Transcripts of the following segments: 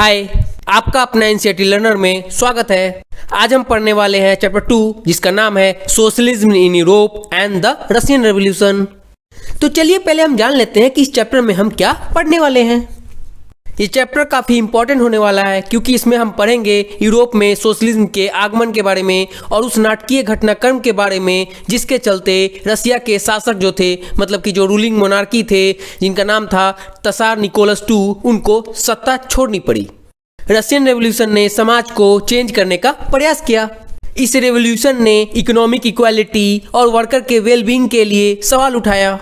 हाय, आपका अपना NCERT learner में स्वागत है। आज हम पढ़ने वाले हैं चैप्टर 2 जिसका नाम है socialism in Europe and the Russian revolution. तो चलिए पहले हम जान लेते हैं कि इस चैप्टर में हम क्या पढ़ने वाले हैं। ये चैप्टर काफ़ी इंपॉर्टेंट होने वाला है क्योंकि इसमें हम पढ़ेंगे यूरोप में सोशलिज्म के आगमन के बारे में और उस नाटकीय घटनाक्रम के बारे में जिसके चलते रसिया के शासक जो थे, मतलब कि जो रूलिंग मोनार्की थे जिनका नाम था तसार निकोलस II, उनको सत्ता छोड़नी पड़ी। रशियन रेवोल्यूशन ने समाज को चेंज करने का प्रयास किया। इस रेवोल्यूशन ने इकोनॉमिक इक्वालिटी और वर्कर के वेलबींग के लिए सवाल उठाया।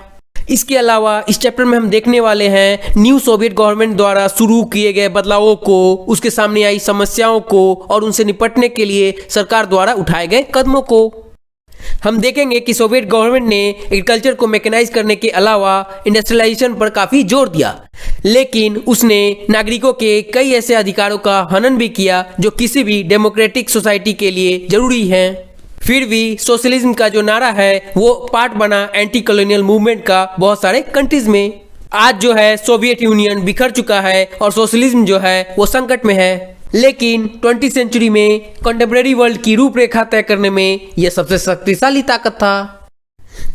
इसके अलावा इस चैप्टर में हम देखने वाले हैं न्यू सोवियत गवर्नमेंट द्वारा शुरू किए गए बदलावों को, उसके सामने आई समस्याओं को और उनसे निपटने के लिए सरकार द्वारा उठाए गए कदमों को। हम देखेंगे कि सोवियत गवर्नमेंट ने एग्रीकल्चर को मैकेनाइज करने के अलावा इंडस्ट्रियलाइजेशन पर काफ़ी जोर दिया, लेकिन उसने नागरिकों के कई ऐसे अधिकारों का हनन भी किया जो किसी भी डेमोक्रेटिक सोसाइटी के लिए जरूरी हैं। फिर भी सोशलिज्म का जो नारा है वो पार्ट बना एंटी कॉलोनियल मूवमेंट का बहुत सारे कंट्रीज में। आज जो है सोवियत यूनियन बिखर चुका है और सोशलिज्म जो है वो संकट में है, लेकिन 20वीं सेंचुरी में कंटेम्परेरी वर्ल्ड की रूपरेखा तय करने में यह सबसे शक्तिशाली ताकत था।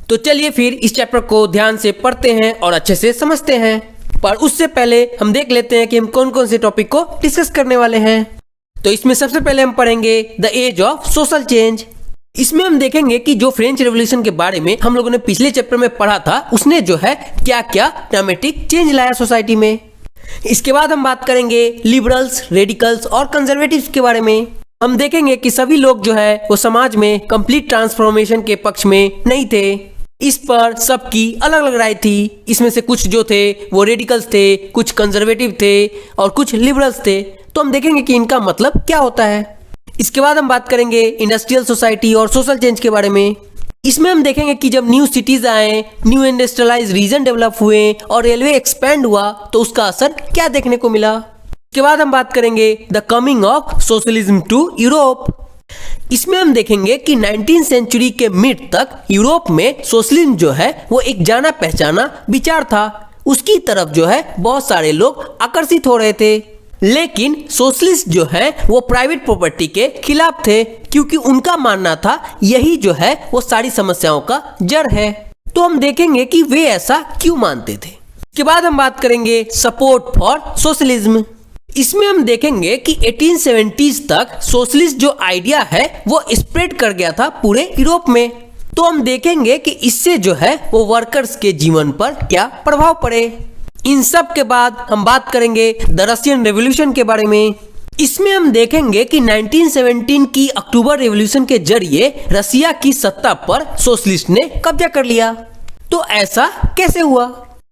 तो चलिए फिर इस चैप्टर को ध्यान से पढ़ते हैं और अच्छे से समझते हैं। पर उससे पहले हम देख लेते हैं कि हम कौन कौन से टॉपिक को डिस्कस करने वाले हैं। तो इसमें सबसे पहले हम पढ़ेंगे the age of social change. इसमें हम देखेंगे कि जो फ्रेंच रेवोल्यूशन के बारे में हम लोगों ने पिछले चैप्टर में पढ़ा था उसने जो है क्या क्या ड्रामेटिक चेंज लाया सोसाइटी में। इसके बाद हम बात करेंगे लिबरल्स, रेडिकल्स और कंजर्वेटिव्स के बारे में। हम देखेंगे कि सभी लोग जो है वो समाज में कंप्लीट ट्रांसफॉर्मेशन के पक्ष में नहीं थे। इस पर सबकी अलग अलग राय थी। इसमें से कुछ जो थे वो रेडिकल्स थे, कुछ कंजर्वेटिव थे और कुछ लिबरल्स थे। तो हम देखेंगे कि इनका मतलब क्या होता है। इसके बाद हम बात करेंगे इंडस्ट्रियल सोसाइटी और सोशल चेंज के बारे में। इसमें हम देखेंगे कि जब न्यू सिटीज आए, न्यू इंडस्ट्रियलाइज रीजन डेवलप हुए और रेलवे एक्सपेंड हुआ तो उसका असर क्या देखने को मिला। इसके बाद हम बात करेंगे the coming of socialism to Europe. इसमें हम देखेंगे कि 19वीं सेंचुरी के मिड तक यूरोप में सोशलिज्म जो है वो एक जाना पहचाना विचार था। उसकी तरफ जो है बहुत सारे लोग आकर्षित हो रहे थे, लेकिन सोशलिस्ट जो है वो प्राइवेट प्रॉपर्टी के खिलाफ थे क्योंकि उनका मानना था यही जो है वो सारी समस्याओं का जड़ है। तो हम देखेंगे कि वे ऐसा क्यों मानते थे। इसके बाद हम बात करेंगे सपोर्ट फॉर सोशलिज्म। इसमें हम देखेंगे कि 1870s तक सोशलिस्ट जो आइडिया है वो स्प्रेड कर गया था पूरे यूरोप में। तो हम देखेंगे कि इससे जो है वो वर्कर्स के जीवन पर क्या प्रभाव पड़े। इन सब के बाद हम बात करेंगे द रशियन रेवोल्यूशन के बारे में। इसमें हम देखेंगे कि 1917 की अक्टूबर रेवोल्यूशन के जरिए रसिया की सत्ता पर सोशलिस्ट ने कब्जा कर लिया। तो ऐसा कैसे हुआ,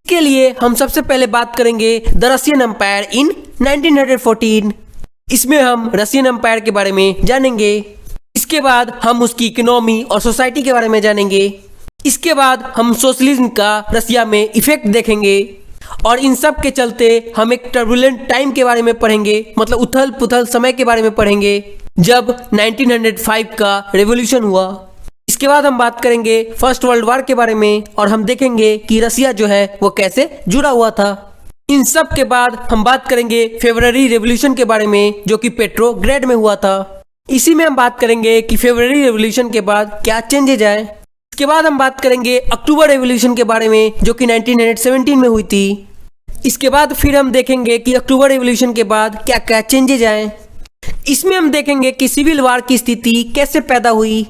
के लिए हम सबसे पहले बात करेंगे द रशियन एम्पायर इन 1914। इसमें हम रशियन एम्पायर के बारे में जानेंगे। इसके बाद हम उसकी इकोनॉमी और सोसाइटी के बारे में जानेंगे। इसके बाद हम सोशलिज्म का रसिया में इफेक्ट देखेंगे और इन सब के चलते हम एक टर्बुलेंट टाइम के बारे में पढ़ेंगे, मतलब उथल पुथल समय के बारे में पढ़ेंगे जब 1905 का रेवोल्यूशन हुआ। इसके बाद हम बात करेंगे फर्स्ट वर्ल्ड वॉर के बारे में और हम देखेंगे कि रसिया जो है वो कैसे जुड़ा हुआ था। इन सब के बाद हम बात करेंगे फेब्रुअरी रेवोल्यूशन के बारे में जो कि पेट्रोग्रेड में हुआ था। इसी में हम बात करेंगे कि फेब्रुअरी रेवोल्यूशन के बाद क्या चेंजेज आए। इसके बाद हम बात करेंगे अक्टूबर रेवोल्यूशन के बारे में जो कि 1917 में हुई थी। इसके बाद फिर हम देखेंगे कि अक्टूबर रेवोल्यूशन के बाद क्या क्या चेंजेज आए। इसमें हम देखेंगे कि सिविल वार की स्थिति कैसे पैदा हुई।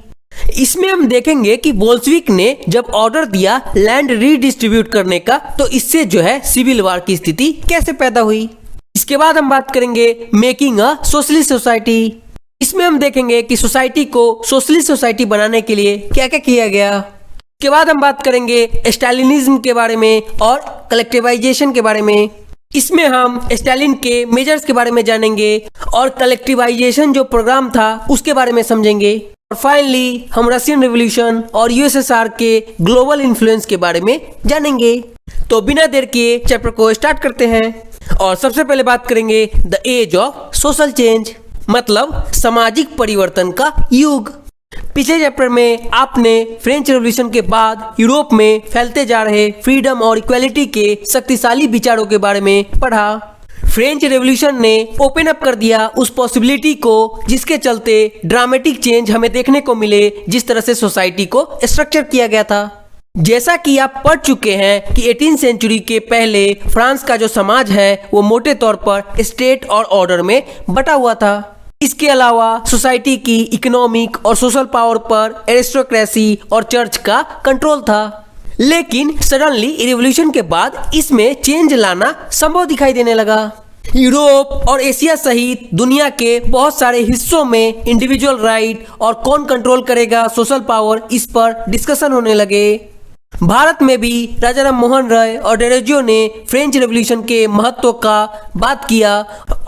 इसमें हम देखेंगे कि बोल्शेविक ने जब ऑर्डर दिया लैंड रीडिस्ट्रीब्यूट करने का तो इससे जो है सिविल वार की स्थिति कैसे पैदा हुई। इसके बाद हम बात करेंगे मेकिंग अ सोशलिस्ट सोसाइटी। इसमें हम देखेंगे कि सोसाइटी को सोशलिस्ट सोसाइटी बनाने के लिए क्या क्या किया गया। इसके बाद हम बात करेंगे स्टालिनिज्म के बारे में और कलेक्टिवाइजेशन के बारे में। इसमें हम स्टालिन के मेजर्स के बारे में जानेंगे और कलेक्टिवाइजेशन जो प्रोग्राम था उसके बारे में समझेंगे। और फाइनली हम रशियन रेवोल्यूशन और यूएसएसआर के ग्लोबल इन्फ्लुएंस के बारे में जानेंगे। तो बिना देर किए चैप्टर को स्टार्ट करते हैं और सबसे पहले बात करेंगे the age of social change, मतलब सामाजिक परिवर्तन का युग। पिछले चैप्टर में आपने फ्रेंच रेवोल्यूशन के बाद यूरोप में फैलते जा रहे फ्रीडम और इक्वालिटी के शक्तिशाली विचारों के बारे में पढ़ा। फ्रेंच रेवोल्यूशन ने ओपन अप कर दिया उस पॉसिबिलिटी को जिसके चलते ड्रामेटिक चेंज हमें देखने को मिले, जिस तरह से सोसाइटी को स्ट्रक्चर किया गया था। जैसा कि आप पढ़ चुके हैं कि 18वीं सेंचुरी के पहले फ्रांस का जो समाज है वो मोटे तौर पर स्टेट और ऑर्डर में बटा हुआ था। इसके अलावा सोसाइटी की इकोनॉमिक और सोशल पावर पर एरिस्टोक्रेसी और चर्च का कंट्रोल था। लेकिन सडनली रिवॉल्यूशन के बाद इसमें चेंज लाना संभव दिखाई देने लगा। यूरोप और एशिया सहित दुनिया के बहुत सारे हिस्सों में इंडिविजुअल राइट और कौन कंट्रोल करेगा सोशल पावर, इस पर डिस्कशन होने लगे। भारत में भी राजा राम मोहन राय और डेरोजियो ने फ्रेंच रेवोल्यूशन के महत्व का बात किया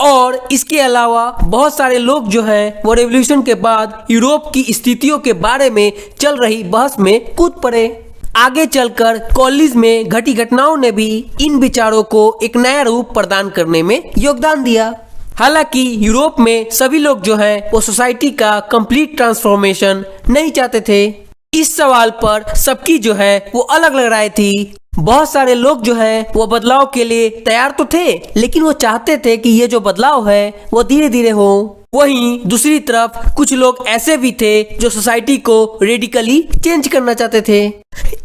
और इसके अलावा बहुत सारे लोग जो हैं वो रेवोल्यूशन के बाद यूरोप की स्थितियों के बारे में चल रही बहस में कूद पड़े। आगे चलकर कॉलेज में घटी घटनाओं ने भी इन विचारों को एक नया रूप प्रदान करने में योगदान दिया। हालांकि यूरोप में सभी लोग जो हैं वो सोसाइटी का कंप्लीट ट्रांसफॉर्मेशन नहीं चाहते थे। इस सवाल पर सबकी जो है वो अलग अलग राय थी। बहुत सारे लोग जो है वो बदलाव के लिए तैयार तो थे, लेकिन वो चाहते थे कि ये जो बदलाव है वो धीरे धीरे हो। वहीं दूसरी तरफ कुछ लोग ऐसे भी थे जो सोसाइटी को रेडिकली चेंज करना चाहते थे।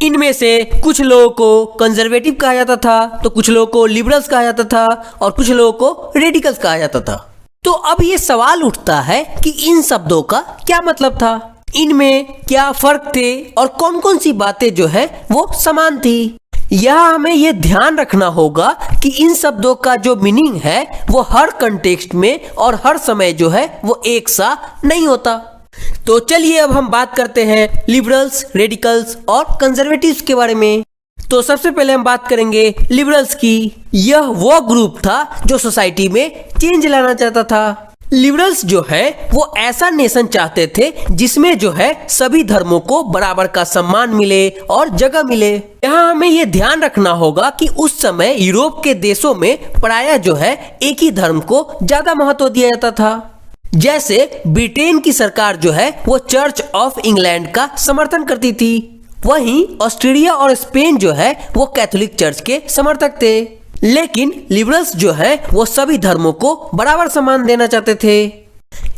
इनमें से कुछ लोगों को कंजर्वेटिव कहा जाता था, तो कुछ लोगों को लिबरल्स कहा जाता था और कुछ लोगों को रेडिकल्स कहा जाता था। तो अब ये सवाल उठता है कि इन शब्दों का क्या मतलब था, इनमें क्या फर्क थे और कौन कौन सी बातें जो है वो समान थी। यहाँ हमें ये ध्यान रखना होगा कि इन शब्दों का जो मीनिंग है वो हर कंटेक्स्ट में और हर समय जो है वो एक सा नहीं होता। तो चलिए अब हम बात करते हैं लिबरल्स, रेडिकल्स और कंजर्वेटिव्स के बारे में। तो सबसे पहले हम बात करेंगे लिबरल्स की। यह वो ग्रुप था जो सोसाइटी में चेंज लाना चाहता था। लिबरल्स जो है वो ऐसा नेशन चाहते थे जिसमें जो है सभी धर्मों को बराबर का सम्मान मिले और जगह मिले। यहाँ हमें ये ध्यान रखना होगा कि उस समय यूरोप के देशों में प्रायः जो है एक ही धर्म को ज्यादा महत्व दिया जाता था। जैसे ब्रिटेन की सरकार जो है वो चर्च ऑफ इंग्लैंड का समर्थन करती थी, वहीं ऑस्ट्रेलिया और स्पेन जो है वो कैथोलिक चर्च के समर्थक थे। लेकिन लिबरल्स जो है वो सभी धर्मों को बराबर सम्मान देना चाहते थे।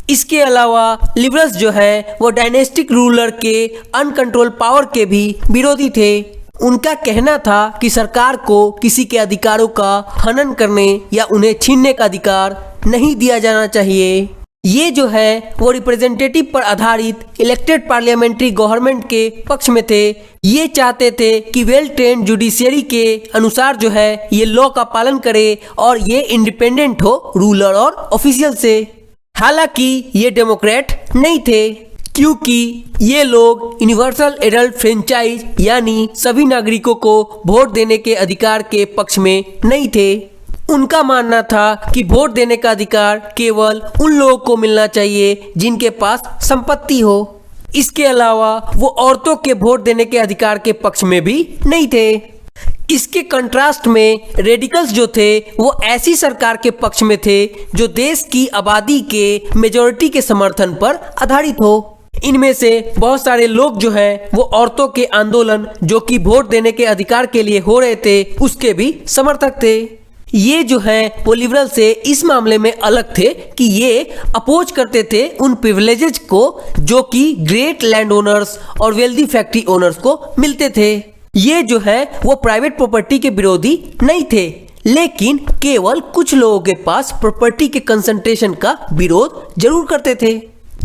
इसके अलावा लिबरल्स जो है वो डायनेस्टिक रूलर के अनकंट्रोल पावर के भी विरोधी थे। उनका कहना था कि सरकार को किसी के अधिकारों का हनन करने या उन्हें छीनने का अधिकार नहीं दिया जाना चाहिए। ये जो है वो रिप्रेजेंटेटिव पर आधारित इलेक्टेड पार्लियामेंट्री गवर्नमेंट के पक्ष में थे। ये चाहते थे कि वेल ट्रेन जुडिशियरी के अनुसार जो है ये लॉ का पालन करे और ये इंडिपेंडेंट हो रूलर और ऑफिशियल से। हालांकि ये डेमोक्रेट नहीं थे, क्योंकि ये लोग यूनिवर्सल एडल्ट फ्रेंचाइज यानी सभी नागरिकों को वोट देने के अधिकार के पक्ष में नहीं थे। उनका मानना था कि वोट देने का अधिकार केवल उन लोगों को मिलना चाहिए जिनके पास संपत्ति हो। इसके अलावा वो औरतों के वोट देने के अधिकार के पक्ष में भी नहीं थे। इसके कंट्रास्ट में रेडिकल्स जो थे वो ऐसी सरकार के पक्ष में थे जो देश की आबादी के मेजॉरिटी के समर्थन पर आधारित हो। इनमें से बहुत सारे लोग जो हैं वो औरतों के आंदोलन जो कि वोट देने के अधिकार के लिए हो रहे थे उसके भी समर्थक थे। ये जो है वो लिबरल से इस मामले में अलग थे कि ये अपोज करते थे उन प्रिविलेजेस को जो कि ग्रेट लैंड ओनर्स और वेल्दी फैक्ट्री ओनर्स को मिलते थे। ये जो है वो प्राइवेट प्रॉपर्टी के विरोधी नहीं थे, लेकिन केवल कुछ लोगों के पास प्रॉपर्टी के कंसंट्रेशन का विरोध जरूर करते थे।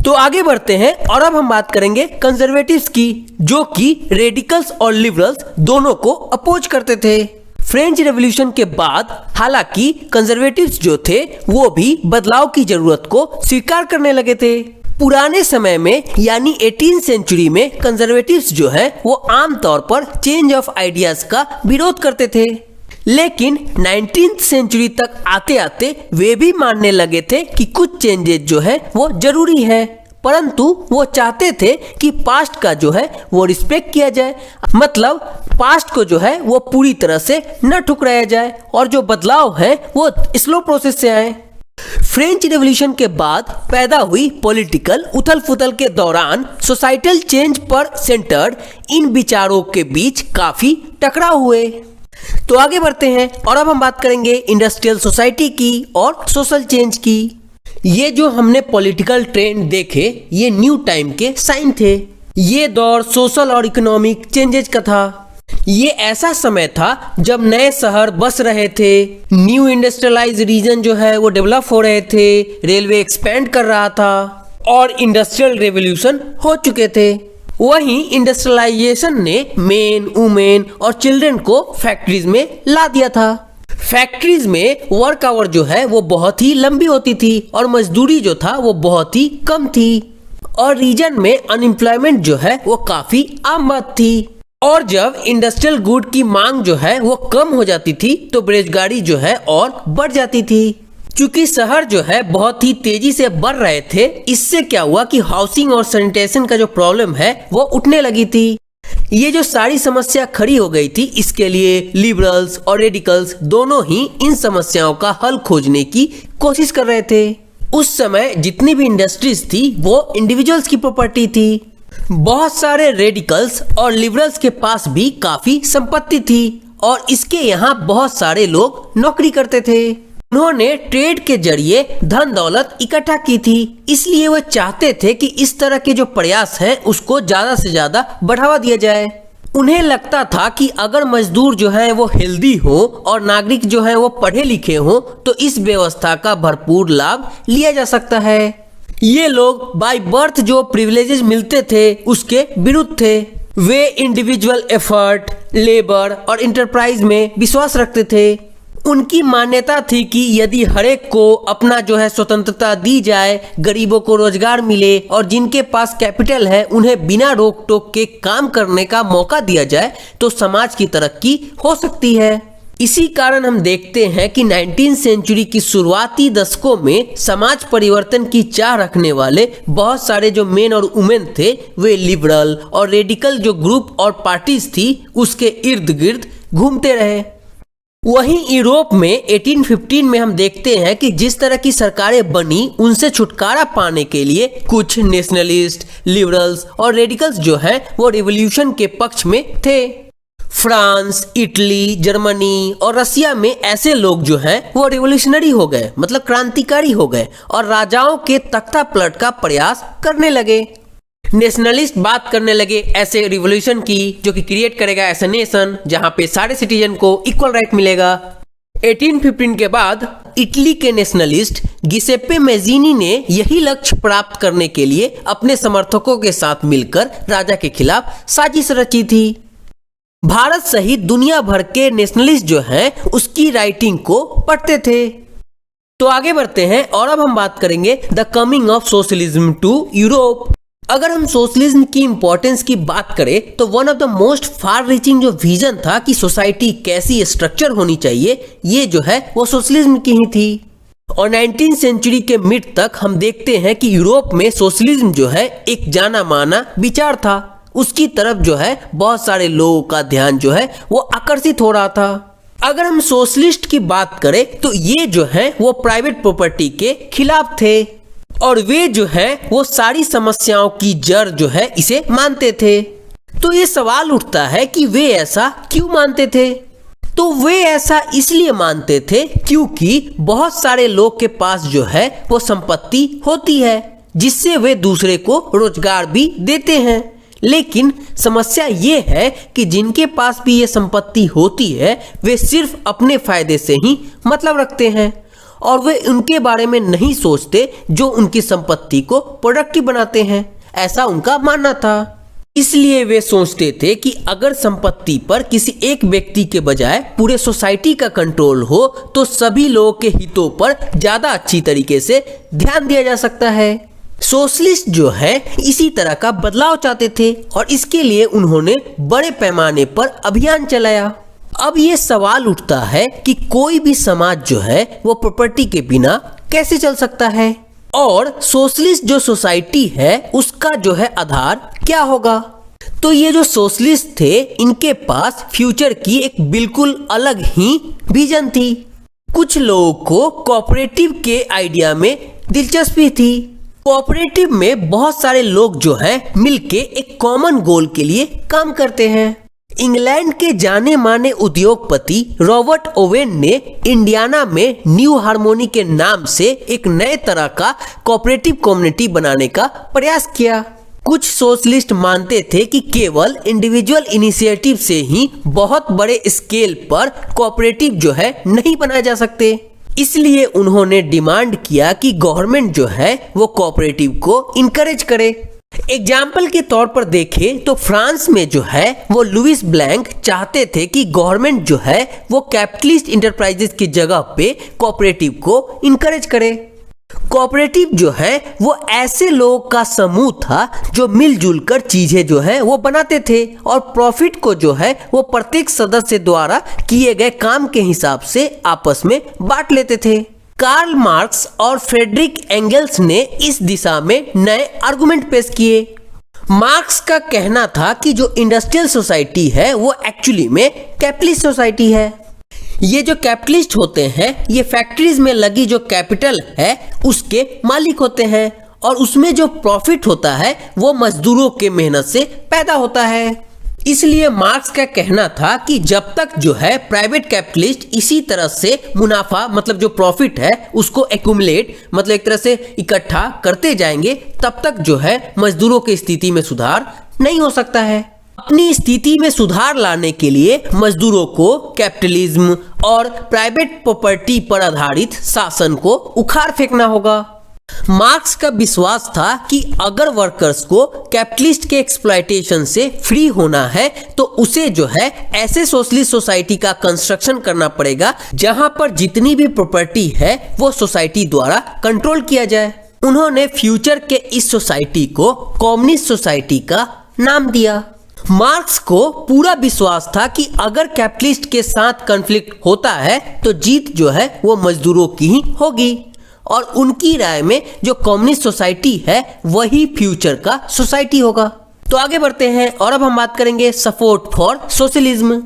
तो आगे बढ़ते हैं और अब हम बात करेंगे कंजर्वेटिव्स की, जो कि रेडिकल्स और लिबरल्स दोनों को अपोज करते थे। फ्रेंच रेवोल्यूशन के बाद हालांकि कंजर्वेटिव्स जो थे वो भी बदलाव की जरूरत को स्वीकार करने लगे थे। पुराने समय में यानी 18वीं सेंचुरी में कंजर्वेटिव्स जो है वो आमतौर पर चेंज ऑफ आइडियाज का विरोध करते थे, लेकिन 19वीं सेंचुरी तक आते आते वे भी मानने लगे थे कि कुछ चेंजेस जो है वो जरूरी है, परंतु वो चाहते थे कि पास्ट का जो है वो रिस्पेक्ट किया जाए, मतलब पास्ट को जो है वो पूरी तरह से न ठुकराया जाए और जो बदलाव है वो स्लो प्रोसेस से आए। फ्रेंच रेवोल्यूशन के बाद पैदा हुई पॉलिटिकल उथल फुथल के दौरान सोसाइटल चेंज पर सेंटर्ड इन विचारों के बीच काफी टकराव हुए। तो आगे बढ़ते हैं और अब हम बात करेंगे इंडस्ट्रियल सोसाइटी की और सोशल चेंज की। ये जो हमने पॉलिटिकल ट्रेंड देखे ये न्यू टाइम के साइन थे। ये दौर सोशल और इकोनॉमिक चेंजेज का था। ये ऐसा समय था जब नए शहर बस रहे थे, न्यू इंडस्ट्रियलाइज रीजन जो है वो डेवलप हो रहे थे, रेलवे एक्सपेंड कर रहा था और इंडस्ट्रियल रेवोल्यूशन हो चुके थे। वहीं इंडस्ट्रियलाइजेशन ने मेन, वुमेन और चिल्ड्रन को फैक्ट्रीज में ला दिया था। फैक्ट्रीज में वर्क आवर जो है वो बहुत ही लंबी होती थी और मजदूरी जो था वो बहुत ही कम थी और रीजन में अनएम्प्लॉयमेंट जो है वो काफी आम बात थी। और जब इंडस्ट्रियल गुड की मांग जो है वो कम हो जाती थी तो बेरोजगारी जो है और बढ़ जाती थी। क्योंकि शहर जो है बहुत ही तेजी से बढ़ रहे थे, इससे क्या हुआ कि हाउसिंग और सैनिटेशन का जो प्रॉब्लम है वो उठने लगी थी। ये जो सारी समस्या खड़ी हो गई थी, इसके लिए लिबरल्स और रेडिकल्स दोनों ही इन समस्याओं का हल खोजने की कोशिश कर रहे थे। उस समय जितनी भी इंडस्ट्रीज थी वो इंडिविजुअल्स की प्रॉपर्टी थी। बहुत सारे रेडिकल्स और लिबरल्स के पास भी काफी संपत्ति थी और इसके यहाँ बहुत सारे लोग नौकरी करते थे। उन्होंने ट्रेड के जरिए धन दौलत इकट्ठा की थी, इसलिए वो चाहते थे कि इस तरह के जो प्रयास हैं उसको ज्यादा से ज्यादा बढ़ावा दिया जाए। उन्हें लगता था कि अगर मजदूर जो है वो हेल्दी हो और नागरिक जो है वो पढ़े लिखे हो तो इस व्यवस्था का भरपूर लाभ लिया जा सकता है। ये लोग बाय बर्थ जो प्रिविलेजेस मिलते थे उसके विरुद्ध थे। वे इंडिविजुअल एफर्ट, लेबर और इंटरप्राइज में विश्वास रखते थे। उनकी मान्यता थी कि यदि हरेक को अपना जो है स्वतंत्रता दी जाए, गरीबों को रोजगार मिले और जिनके पास कैपिटल है उन्हें बिना रोक टोक के काम करने का मौका दिया जाए तो समाज की तरक्की हो सकती है। इसी कारण हम देखते हैं कि 19वीं सेंचुरी की शुरुआती दशकों में समाज परिवर्तन की चाह रखने वाले बहुत सारे जो मेन और वुमेन थे वे लिबरल और रेडिकल जो ग्रुप और पार्टीज थी उसके इर्द गिर्द घूमते रहे। वहीं यूरोप में 1815 में हम देखते हैं कि जिस तरह की सरकारें बनी उनसे छुटकारा पाने के लिए कुछ नेशनलिस्ट, लिबरल्स और रेडिकल्स जो हैं वो रिवॉल्यूशन के पक्ष में थे। फ्रांस, इटली, जर्मनी और रसिया में ऐसे लोग जो हैं वो रिवॉल्यूशनरी हो गए, मतलब क्रांतिकारी हो गए और राजाओं के तख्ता पलट का प्रयास करने लगे। नेशनलिस्ट बात करने लगे ऐसे रिवॉल्यूशन की जो कि क्रिएट करेगा ऐसा नेशन जहां पे सारे सिटीजन को इक्वल राइट मिलेगा। 1815 के बाद इटली के नेशनलिस्ट गिसेप्पे मैजीनी ने यही लक्ष्य प्राप्त करने के लिए अपने समर्थकों के साथ मिलकर राजा के खिलाफ साजिश रची थी। भारत सहित दुनिया भर के नेशनलिस्ट जो हैं उसकी राइटिंग को पढ़ते थे। तो आगे बढ़ते हैं और अब हम बात करेंगे the coming of socialism to Europe. अगर हम सोशलिज्म की इंपॉर्टेंस की बात करें तो one of the most far reaching जो विजन था कि सोसाइटी कैसी स्ट्रक्चर होनी चाहिए, ये जो है वो सोशलिज्म की ही थी। और 19वीं सेंचुरी के मिड तक हम देखते हैं कि यूरोप में सोशलिज्म जो है एक जाना माना विचार था। उसकी तरफ जो है बहुत सारे लोगों का ध्यान जो है वो आकर्षित हो रहा था। अगर हम सोशलिस्ट की बात करें तो ये जो है वो प्राइवेट प्रॉपर्टी के खिलाफ थे और वे जो है वो सारी समस्याओं की जड़ जो है इसे मानते थे। तो ये सवाल उठता है कि वे ऐसा क्यों मानते थे? तो वे ऐसा इसलिए मानते थे क्योंकि बहुत सारे लोग के पास जो है वो संपत्ति होती है जिससे वे दूसरे को रोजगार भी देते हैं। लेकिन समस्या ये है कि जिनके पास भी ये संपत्ति होती है वे सिर्फ अपने फायदे से ही मतलब रखते हैं और वे उनके बारे में नहीं सोचते जो उनकी संपत्ति को प्रोडक्टिव बनाते हैं, ऐसा उनका मानना था। इसलिए वे सोचते थे कि अगर संपत्ति पर किसी एक व्यक्ति के बजाय पूरे सोसाइटी का कंट्रोल हो तो सभी लोगों के हितों पर ज्यादा अच्छी तरीके से ध्यान दिया जा सकता है। सोशलिस्ट जो है इसी तरह का बदलाव चाहते थे और इसके लिए उन्होंने बड़े पैमाने पर अभियान चलाया। अब ये सवाल उठता है कि कोई भी समाज जो है वो प्रॉपर्टी के बिना कैसे चल सकता है और सोशलिस्ट जो सोसाइटी है उसका जो है आधार क्या होगा। तो ये जो सोशलिस्ट थे इनके पास फ्यूचर की एक बिल्कुल अलग ही विजन थी। कुछ लोगों को कोऑपरेटिव के आइडिया में दिलचस्पी थी। कोऑपरेटिव में बहुत सारे लोग जो हैं मिलके एक कॉमन गोल के लिए काम करते हैं। इंग्लैंड के जाने माने उद्योगपति रॉबर्ट ओवेन ने इंडियाना में न्यू हार्मोनी के नाम से एक नए तरह का कोऑपरेटिव कम्युनिटी बनाने का प्रयास किया। कुछ सोशलिस्ट मानते थे कि केवल इंडिविजुअल इनिशिएटिव से ही बहुत बड़े स्केल पर कोऑपरेटिव जो है नहीं बनाए जा सकते। इसलिए उन्होंने डिमांड किया कि गवर्नमेंट जो है वो कोऑपरेटिव को इनकरेज करे। एग्जाम्पल के तौर पर देखें तो फ्रांस में जो है वो लुइस ब्लैंक चाहते थे कि गवर्नमेंट जो है वो कैपिटलिस्ट इंटरप्राइजेस की जगह पे कोऑपरेटिव को इनकरेज करे। कोऑपरेटिव जो है वो ऐसे लोगों का समूह था जो मिलजुल कर चीजें जो है वो बनाते थे और प्रॉफिट को जो है वो प्रत्येक सदस्य द्वारा किए गए काम के हिसाब से आपस में बांट लेते थे। कार्ल मार्क्स और फ्रेडरिक एंगल्स ने इस दिशा में नए आर्गुमेंट पेश किए। मार्क्स का कहना था कि जो इंडस्ट्रियल सोसाइटी है वो एक्चुअली में कैपिटलिस्ट सोसाइटी है। ये जो कैपिटलिस्ट होते हैं ये फैक्ट्रीज में लगी जो कैपिटल है उसके मालिक होते हैं और उसमें जो प्रॉफिट होता है वो मजदूरों के मेहनत से पैदा होता है। इसलिए मार्क्स का कहना था कि जब तक जो है प्राइवेट कैपिटलिस्ट इसी तरह से मुनाफा मतलब जो प्रॉफिट है उसको एक्यूमुलेट मतलब एक तरह से इकट्ठा करते जाएंगे तब तक जो है मजदूरों की स्थिति में सुधार नहीं हो सकता है। अपनी स्थिति में सुधार लाने के लिए मजदूरों को कैपिटलिज्म और प्राइवेट प्रॉपर्टी पर आधारित शासन को उखाड़ फेंकना होगा। मार्क्स का विश्वास था कि अगर वर्कर्स को कैपिटलिस्ट के एक्सप्लॉयटेशन से फ्री होना है तो उसे जो है ऐसे सोशलिस्ट सोसाइटी का कंस्ट्रक्शन करना पड़ेगा जहां पर जितनी भी प्रॉपर्टी है वो सोसाइटी द्वारा कंट्रोल किया जाए। उन्होंने फ्यूचर के इस सोसाइटी को कम्युनिस्ट सोसाइटी का नाम दिया। मार्क्स को पूरा विश्वास था कि अगर कैपिटलिस्ट के साथ कॉन्फ्लिक्ट होता है तो जीत जो है वो मजदूरों की ही होगी और उनकी राय में जो कम्युनिस्ट सोसाइटी है वही फ्यूचर का सोसाइटी होगा। तो आगे बढ़ते हैं और अब हम बात करेंगे सपोर्ट फॉर सोशलिज्म।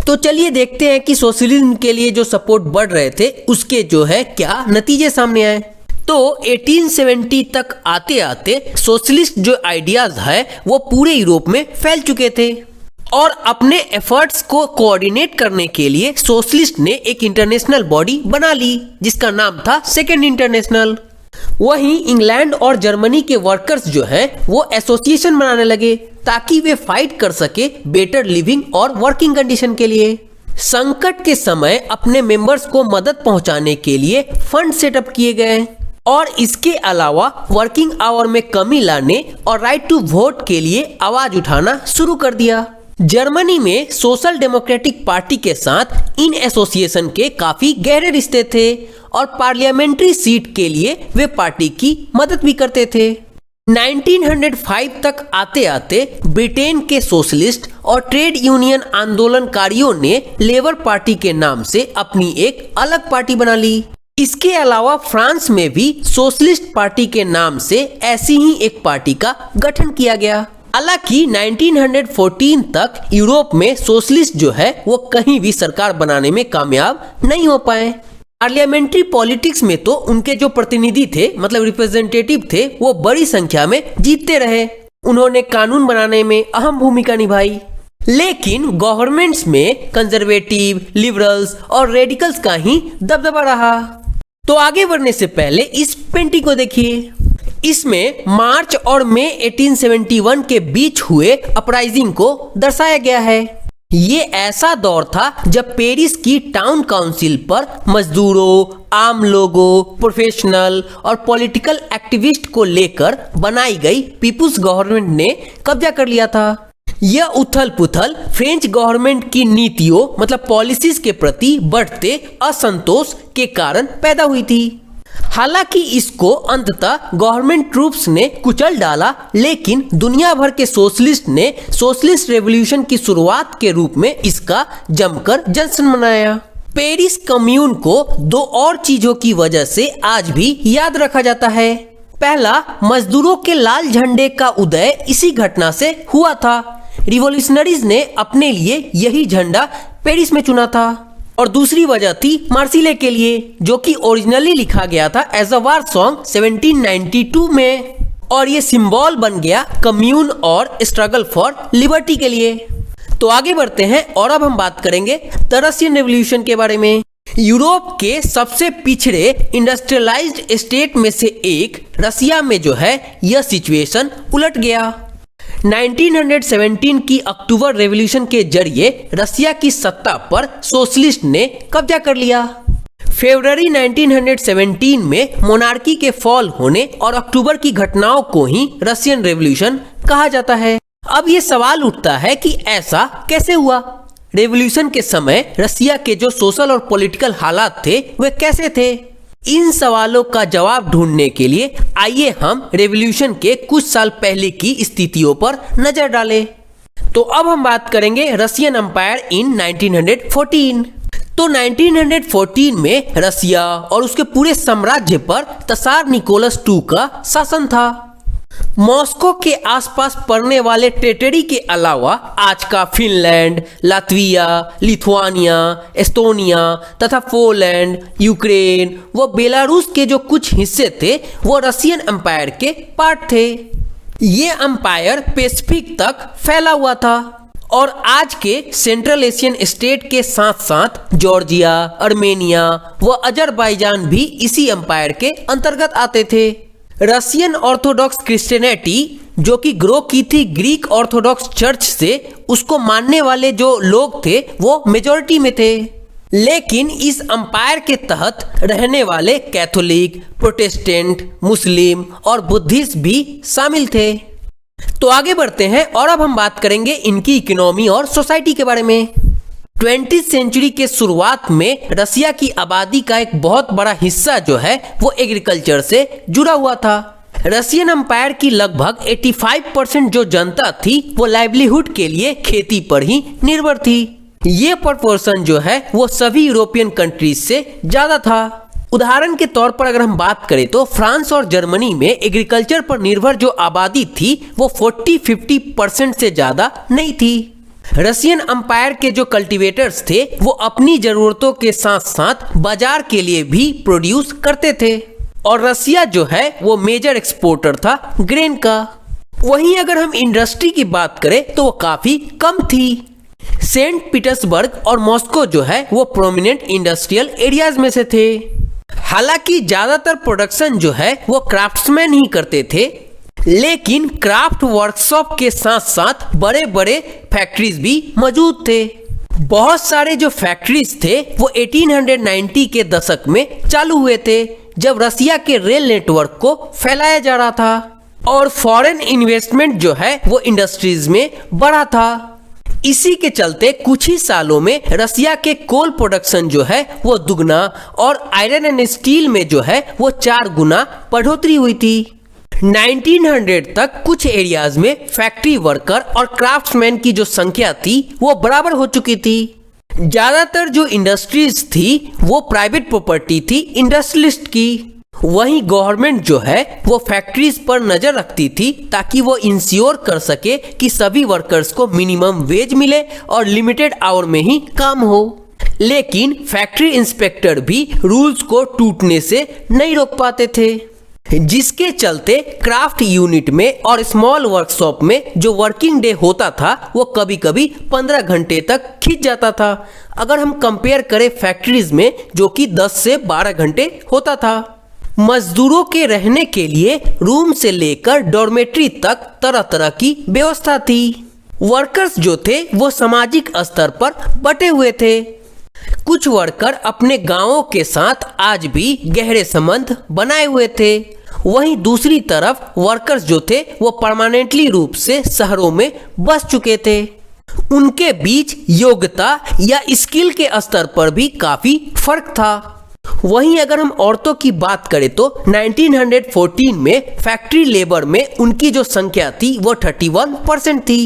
तो चलिए देखते हैं कि सोशलिज्म के लिए जो सपोर्ट बढ़ रहे थे उसके जो है क्या नतीजे सामने आए। तो 1870 तक आते आते सोशलिस्ट जो आइडियाज है वो पूरे यूरोप में फैल चुके थे और अपने एफर्ट्स को कोऑर्डिनेट करने के लिए सोशलिस्ट ने एक इंटरनेशनल बॉडी बना ली जिसका नाम था सेकेंड इंटरनेशनल। वहीं इंग्लैंड और जर्मनी के वर्कर्स जो हैं वो एसोसिएशन बनाने लगे ताकि वे फाइट कर सके बेटर लिविंग और वर्किंग कंडीशन के लिए। संकट के समय अपने मेंबर्स को मदद पहुंचाने के लिए फंड सेटअप किए गए और इसके अलावा वर्किंग आवर में कमी लाने और राइट टू वोट के लिए आवाज उठाना शुरू कर दिया। जर्मनी में सोशल डेमोक्रेटिक पार्टी के साथ इन एसोसिएशन के काफी गहरे रिश्ते थे और पार्लियामेंट्री सीट के लिए वे पार्टी की मदद भी करते थे। 1905 तक आते आते ब्रिटेन के सोशलिस्ट और ट्रेड यूनियन आंदोलनकारियों ने लेबर पार्टी के नाम से अपनी एक अलग पार्टी बना ली। इसके अलावा फ्रांस में भी सोशलिस्ट पार्टी के नाम से ऐसी ही एक पार्टी का गठन किया गया। हालांकि 1914 तक यूरोप में सोशलिस्ट जो है वो कहीं भी सरकार बनाने में कामयाब नहीं हो पाए। पार्लियामेंट्री पॉलिटिक्स में तो उनके जो प्रतिनिधि थे मतलब रिप्रेजेंटेटिव थे वो बड़ी संख्या में जीतते रहे। उन्होंने कानून बनाने में अहम भूमिका निभाई लेकिन गवर्नमेंट्स में कंजर्वेटिव, लिबरल्स और रेडिकल्स का ही दबदबा रहा। तो आगे बढ़ने से पहले इस पेंटिंग को देखिए। इसमें मार्च और मई 1871 के बीच हुए अपराइजिंग को दर्शाया गया है। ये ऐसा दौर था जब पेरिस की टाउन काउंसिल पर मजदूरों, आम लोगों, प्रोफेशनल और पॉलिटिकल एक्टिविस्ट को लेकर बनाई गई पीपुल्स गवर्नमेंट ने कब्जा कर लिया था। यह उथल पुथल फ्रेंच गवर्नमेंट की नीतियों मतलब पॉलिसीज के प्रति बढ़ते असंतोष के कारण पैदा हुई थी। हालांकि इसको अंततः गवर्नमेंट ट्रूप्स ने कुचल डाला लेकिन दुनिया भर के सोशलिस्ट ने सोशलिस्ट रेवोल्यूशन की शुरुआत के रूप में इसका जमकर जश्न मनाया। पेरिस कम्यून को दो और चीजों की वजह से आज भी याद रखा जाता है। पहला, मजदूरों के लाल झंडे का उदय इसी घटना से हुआ था। रिवॉल्यूशनरीज ने अपने लिए यही झंडा पेरिस में चुना था। और दूसरी वजह थी मार्सिले के लिए जो कि ओरिजिनली लिखा गया था एज अ वार सॉन्ग 1792 में और ये सिंबल बन गया कम्यून और स्ट्रगल फॉर लिबर्टी के लिए। तो आगे बढ़ते हैं और अब हम बात करेंगे द रशियन रेवोल्यूशन के बारे में। यूरोप के सबसे पिछड़े इंडस्ट्रियलाइज्ड स्टेट में से एक रसिया में जो है यह सिचुएशन उलट गया। 1917 की अक्टूबर रेवोल्यूशन के जरिए रसिया की सत्ता पर सोशलिस्ट ने कब्जा कर लिया। फरवरी 1917 में मोनार्की के फॉल होने और अक्टूबर की घटनाओं को ही रशियन रेवोल्यूशन कहा जाता है। अब ये सवाल उठता है कि ऐसा कैसे हुआ? रेवोल्यूशन के समय रसिया के जो सोशल और पॉलिटिकल हालात थे वे कैसे थे? इन सवालों का जवाब ढूंढने के लिए आइए हम रेवोल्यूशन के कुछ साल पहले की स्थितियों पर नजर डालें। तो अब हम बात करेंगे रशियन एम्पायर इन 1914। तो 1914 में रसिया और उसके पूरे साम्राज्य पर तसार निकोलस II का शासन था। मॉस्को के आसपास पड़ने वाले टेरिटरी के अलावा आज का फिनलैंड, लातविया, लिथुआनिया, एस्टोनिया तथा पोलैंड, यूक्रेन व बेलारूस के जो कुछ हिस्से थे वो रशियन एम्पायर के पार्ट थे। ये एम्पायर पैसिफिक तक फैला हुआ था और आज के सेंट्रल एशियन स्टेट के साथ साथ जॉर्जिया, अर्मेनिया व अजरबैजान भी इसी एम्पायर के अंतर्गत आते थे। रशियन ऑर्थोडॉक्स क्रिश्चियनिटी जो कि ग्रो की थी ग्रीक ऑर्थोडॉक्स चर्च से, उसको मानने वाले जो लोग थे वो मेजॉरिटी में थे। लेकिन इस एम्पायर के तहत रहने वाले कैथोलिक, प्रोटेस्टेंट, मुस्लिम और बुद्धिस्ट भी शामिल थे। तो आगे बढ़ते हैं और अब हम बात करेंगे इनकी इकोनॉमी और सोसाइटी के बारे में। 20वीं सेंचुरी के शुरुआत में रसिया की आबादी का एक बहुत बड़ा हिस्सा जो है वो एग्रीकल्चर से जुड़ा हुआ था। रशियन एम्पायर की लगभग 85% जो जनता थी वो लाइवलीहुड के लिए खेती पर ही निर्भर थी। ये प्रोपोर्शन जो है वो सभी यूरोपियन कंट्रीज से ज्यादा था। उदाहरण के तौर पर अगर हम बात करें तो फ्रांस और जर्मनी में एग्रीकल्चर पर निर्भर जो आबादी थी वो 40-50% से ज्यादा नहीं थी। रशियन एम्पायर के जो कल्टीवेटर्स थे वो अपनी जरूरतों के साथ साथ बाजार के लिए भी प्रोड्यूस करते थे और रसिया जो है वो मेजर एक्सपोर्टर था ग्रेन का। वहीं अगर हम इंडस्ट्री की बात करें तो वो काफी कम थी। सेंट पीटर्सबर्ग और मॉस्को जो है वो प्रोमिनेंट इंडस्ट्रियल एरियाज में से थे। हालांकि ज्यादातर प्रोडक्शन जो है वो क्राफ्ट्समैन ही करते थे, लेकिन क्राफ्ट वर्कशॉप के साथ साथ बड़े बड़े फैक्ट्रीज भी मौजूद थे। बहुत सारे जो फैक्ट्रीज थे वो 1890 के दशक में चालू हुए थे जब रसिया के रेल नेटवर्क को फैलाया जा रहा था और फॉरेन इन्वेस्टमेंट जो है वो इंडस्ट्रीज में बढ़ा था। इसी के चलते कुछ ही सालों में रसिया के कोल प्रोडक्शन जो है वो दुगना और आयरन एंड स्टील में जो है वो 4 गुना बढ़ोतरी हुई थी। 1900 तक कुछ एरियाज में फैक्ट्री वर्कर और क्राफ्ट्समैन की जो संख्या थी वो बराबर हो चुकी थी। ज्यादातर जो इंडस्ट्रीज थी वो प्राइवेट प्रॉपर्टी थी इंडस्ट्रियलिस्ट की। वहीं गवर्नमेंट जो है वो फैक्ट्रीज पर नजर रखती थी ताकि वो इंश्योर कर सके कि सभी वर्कर्स को मिनिमम वेज मिले और लिमिटेड आवर में ही काम हो। लेकिन फैक्ट्री इंस्पेक्टर भी रूल्स को टूटने से नहीं रोक पाते थे, जिसके चलते क्राफ्ट यूनिट में और स्मॉल वर्कशॉप में जो वर्किंग डे होता था वो कभी कभी 15 घंटे तक खिंच जाता था, अगर हम कंपेयर करें फैक्ट्रीज में जो कि 10 से 12 घंटे होता था। मजदूरों के रहने के लिए रूम से लेकर डॉर्मेट्री तक तरह तरह की व्यवस्था थी। वर्कर्स जो थे वो सामाजिक स्तर पर बटे हुए थे। कुछ वर्कर अपने गांवों के साथ आज भी गहरे संबंध बनाए हुए थे। वहीं दूसरी तरफ वर्कर्स जो थे वो परमानेंटली रूप से शहरों में बस चुके थे। उनके बीच योग्यता या स्किल के स्तर पर भी काफी फर्क था। वहीं अगर हम औरतों की बात करें तो 1914 में फैक्ट्री लेबर में उनकी जो संख्या थी वो 31% थी,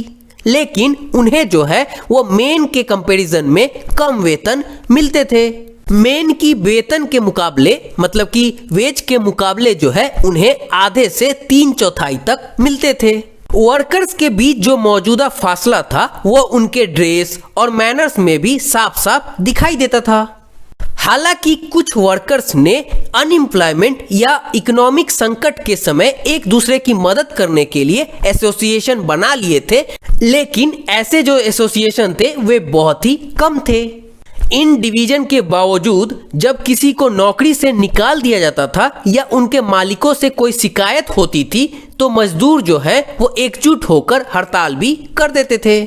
लेकिन उन्हें जो है वो मेन के कंपैरिजन में कम वेतन मिलते थे। मेन की वेतन के मुकाबले मतलब कि वेज के मुकाबले जो है उन्हें आधे से 3/4 तक मिलते थे। वर्कर्स के बीच जो मौजूदा फासला था वो उनके ड्रेस और मैनर्स में भी साफ साफ दिखाई देता था। हालांकि कुछ वर्कर्स ने अनएम्प्लॉयमेंट या इकोनॉमिक संकट के समय एक दूसरे की मदद करने के लिए एसोसिएशन बना लिए थे, लेकिन ऐसे जो एसोसिएशन थे वे बहुत ही कम थे। इन डिवीजन के बावजूद जब किसी को नौकरी से निकाल दिया जाता था या उनके मालिकों से कोई शिकायत होती थी तो मजदूर जो है वो एकजुट होकर हड़ताल भी कर देते थे।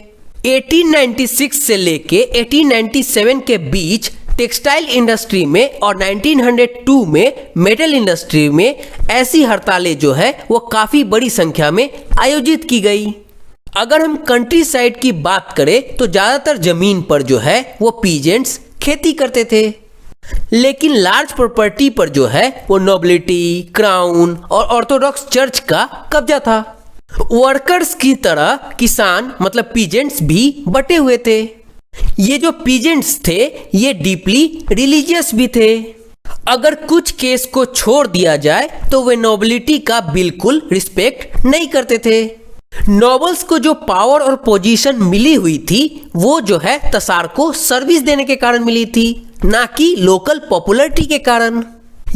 1896 से लेके 1897 के बीच टेक्सटाइल इंडस्ट्री में और 1902 में मेटल इंडस्ट्री में ऐसी हड़तालें जो है वो काफी बड़ी संख्या में आयोजित की गई। अगर हम कंट्री साइड की बात करें तो ज्यादातर जमीन पर जो है वो पीजेंट्स खेती करते थे, लेकिन लार्ज प्रॉपर्टी पर जो है वो नोबिलिटी, क्राउन और ऑर्थोडॉक्स चर्च का कब्जा था। वर्कर्स की तरह किसान मतलब पीजेंट्स भी बटे हुए थे। ये जो पीजेंट्स थे ये डीपली रिलीजियस भी थे। अगर कुछ केस को छोड़ दिया जाए तो वे नोबिलिटी का बिल्कुल रिस्पेक्ट नहीं करते थे। नोबल्स को जो पावर और पोजीशन मिली हुई थी वो जो है तसार को सर्विस देने के कारण मिली थी, ना कि लोकल पॉपुलैरिटी के कारण।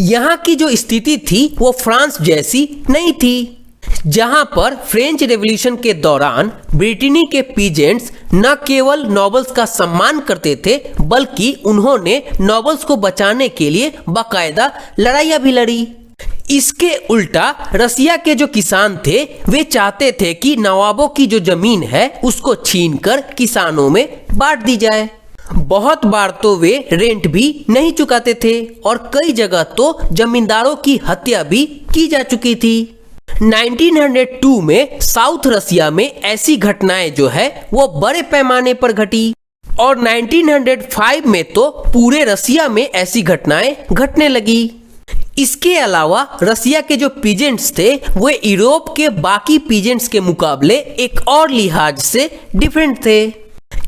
यहाँ की जो स्थिति थी वो फ्रांस जैसी नहीं थी, जहां पर फ्रेंच रेवोल्यूशन के दौरान ब्रिटेनी के पीजेंट्स न केवल नोबल्स का सम्मान करते थे बल्कि उन्होंने नोबल्स को बचाने के लिए बाकायदा लड़ाइयां भी लड़ी। इसके उल्टा रसिया के जो किसान थे वे चाहते थे कि नवाबों की जो जमीन है उसको छीनकर किसानों में बांट दी जाए। बहुत बार तो वे रेंट भी नहीं चुकाते थे और कई जगह तो जमींदारों की हत्या भी की जा चुकी थी। 1902 में साउथ रसिया में ऐसी घटनाएं जो है वो बड़े पैमाने पर घटी और 1905 में तो पूरे रसिया में ऐसी घटनाएं घटने लगी। इसके अलावा रसिया के जो पीजेंट्स थे वे यूरोप के बाकी पीजेंट्स के मुकाबले एक और लिहाज से डिफरेंट थे।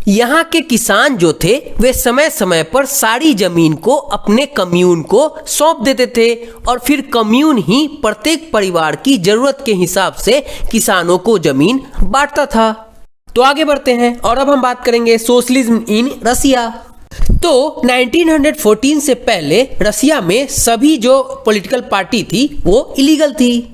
यहाँ के किसान जो थे वे समय समय पर सारी जमीन को अपने कम्यून को सौंप देते थे और फिर कम्यून ही प्रत्येक परिवार की जरूरत के हिसाब से किसानों को जमीन बांटता था। तो आगे बढ़ते हैं और अब हम बात करेंगे सोशलिज्म इन रसिया। तो 1914 से पहले रसिया में सभी जो पॉलिटिकल पार्टी थी वो इलीगल थी।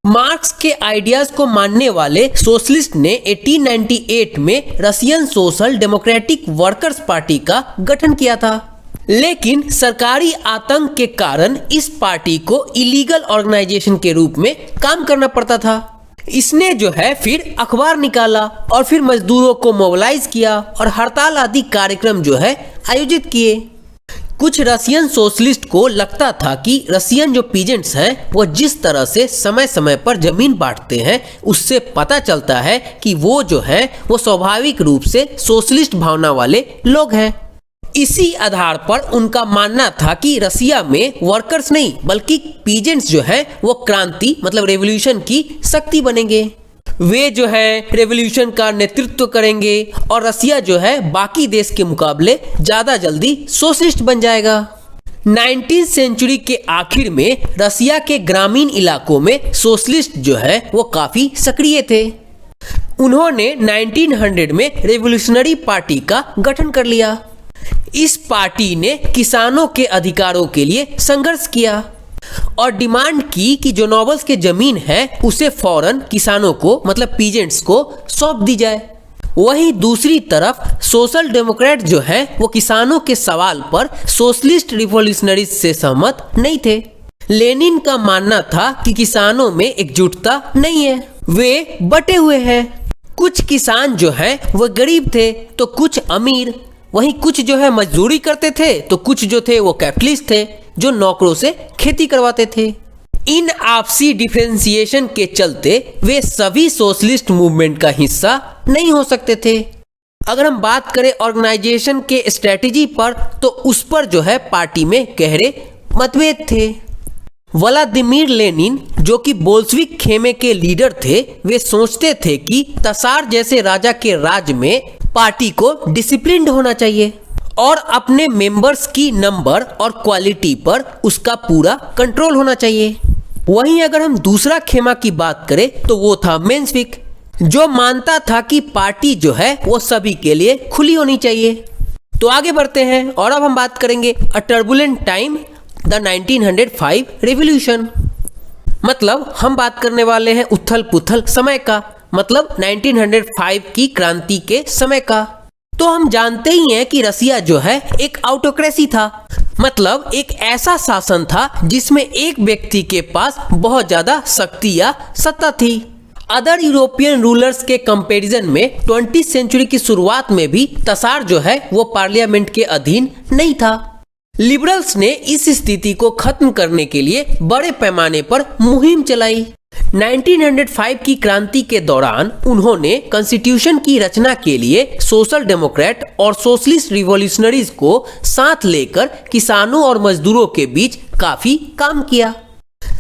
मार्क्स के आइडियाज को मानने वाले सोशलिस्ट ने 1898 में Russian social democratic workers party का गठन किया था, लेकिन सरकारी आतंक के कारण इस पार्टी को इलीगल ऑर्गेनाइजेशन के रूप में काम करना पड़ता था। इसने जो है फिर अखबार निकाला और फिर मजदूरों को मोबिलाइज किया और हड़ताल आदि कार्यक्रम जो है आयोजित किए। कुछ रसियन सोशलिस्ट को लगता था कि रसियन जो पीजेंट्स हैं वो जिस तरह से समय समय पर जमीन बांटते हैं उससे पता चलता है कि वो जो है वो स्वाभाविक रूप से सोशलिस्ट भावना वाले लोग हैं। इसी आधार पर उनका मानना था कि रसिया में वर्कर्स नहीं बल्कि पीजेंट्स जो है वो क्रांति मतलब रेवोल्यूशन की शक्ति बनेंगे। वे जो है रेवोल्यूशन का नेतृत्व करेंगे और रसिया जो है बाकी देश के मुकाबले ज्यादा जल्दी सोशलिस्ट बन जाएगा। 19वीं सेंचुरी के आखिर में रसिया के ग्रामीण इलाकों में सोशलिस्ट जो है वो काफी सक्रिय थे। उन्होंने 1900 में रेवोल्यूशनरी पार्टी का गठन कर लिया। इस पार्टी ने किसानों के अधिकारों के लिए संघर्ष किया और डिमांड की कि जो नोबल्स के जमीन है उसे फौरन किसानों को मतलब पीजेंट्स को सौंप दी जाए। वहीं दूसरी तरफ सोशल डेमोक्रेट जो है वो किसानों के सवाल पर सोशलिस्ट रिवॉल्यूशनरीज से सहमत नहीं थे। लेनिन का मानना था कि किसानों में एकजुटता नहीं है, वे बटे हुए हैं। कुछ किसान जो है वो गरीब थे तो कुछ अमीर, वहीं कुछ जो है मजदूरी करते थे तो कुछ जो थे वो कैपिटलिस्ट थे जो नौकरों से खेती करवाते थे। इन आपसी डिफरेंशिएशन के चलते वे सभी सोशलिस्ट मूवमेंट का हिस्सा नहीं हो सकते थे। अगर हम बात करें ऑर्गेनाइजेशन के स्ट्रेटेजी पर तो उस पर जो है पार्टी में गहरे मतभेद थे। व्लादिमीर लेनिन जो कि बोल्शेविक खेमे के लीडर थे, वे सोचते थे कि तसार जैसे राजा के राज में पार्टी को डिसिप्लिन्ड होना चाहिए और अपने मेंबर्स की नंबर और क्वालिटी पर उसका पूरा कंट्रोल होना चाहिए। वहीं अगर हम दूसरा खेमा की बात करें तो वो था मेंशेविक, जो मानता था कि पार्टी जो है वो सभी के लिए खुली होनी चाहिए। तो आगे बढ़ते हैं और अब हम बात करेंगे अ टर्बुलेंट टाइम द 1905 रेवोल्यूशन। मतलब हम बात करने वाले हैं उथल पुथल समय का, मतलब 1905 की क्रांति के समय का। तो हम जानते ही हैं कि रसिया जो है एक ऑटोक्रेसी था, मतलब एक ऐसा शासन था जिसमें एक व्यक्ति के पास बहुत ज्यादा शक्ति या सत्ता थी। अदर यूरोपियन रूलर्स के कंपैरिजन में 20वीं सेंचुरी की शुरुआत में भी तसार जो है वो पार्लियामेंट के अधीन नहीं था। लिबरल्स ने इस स्थिति को खत्म करने के लिए बड़े पैमाने पर मुहिम चलाई। 1905 की क्रांति के दौरान उन्होंने कॉन्स्टिट्यूशन की रचना के लिए सोशल डेमोक्रेट और सोशलिस्ट रिवॉल्यूशनरीज को साथ लेकर किसानों और मजदूरों के बीच काफी काम किया।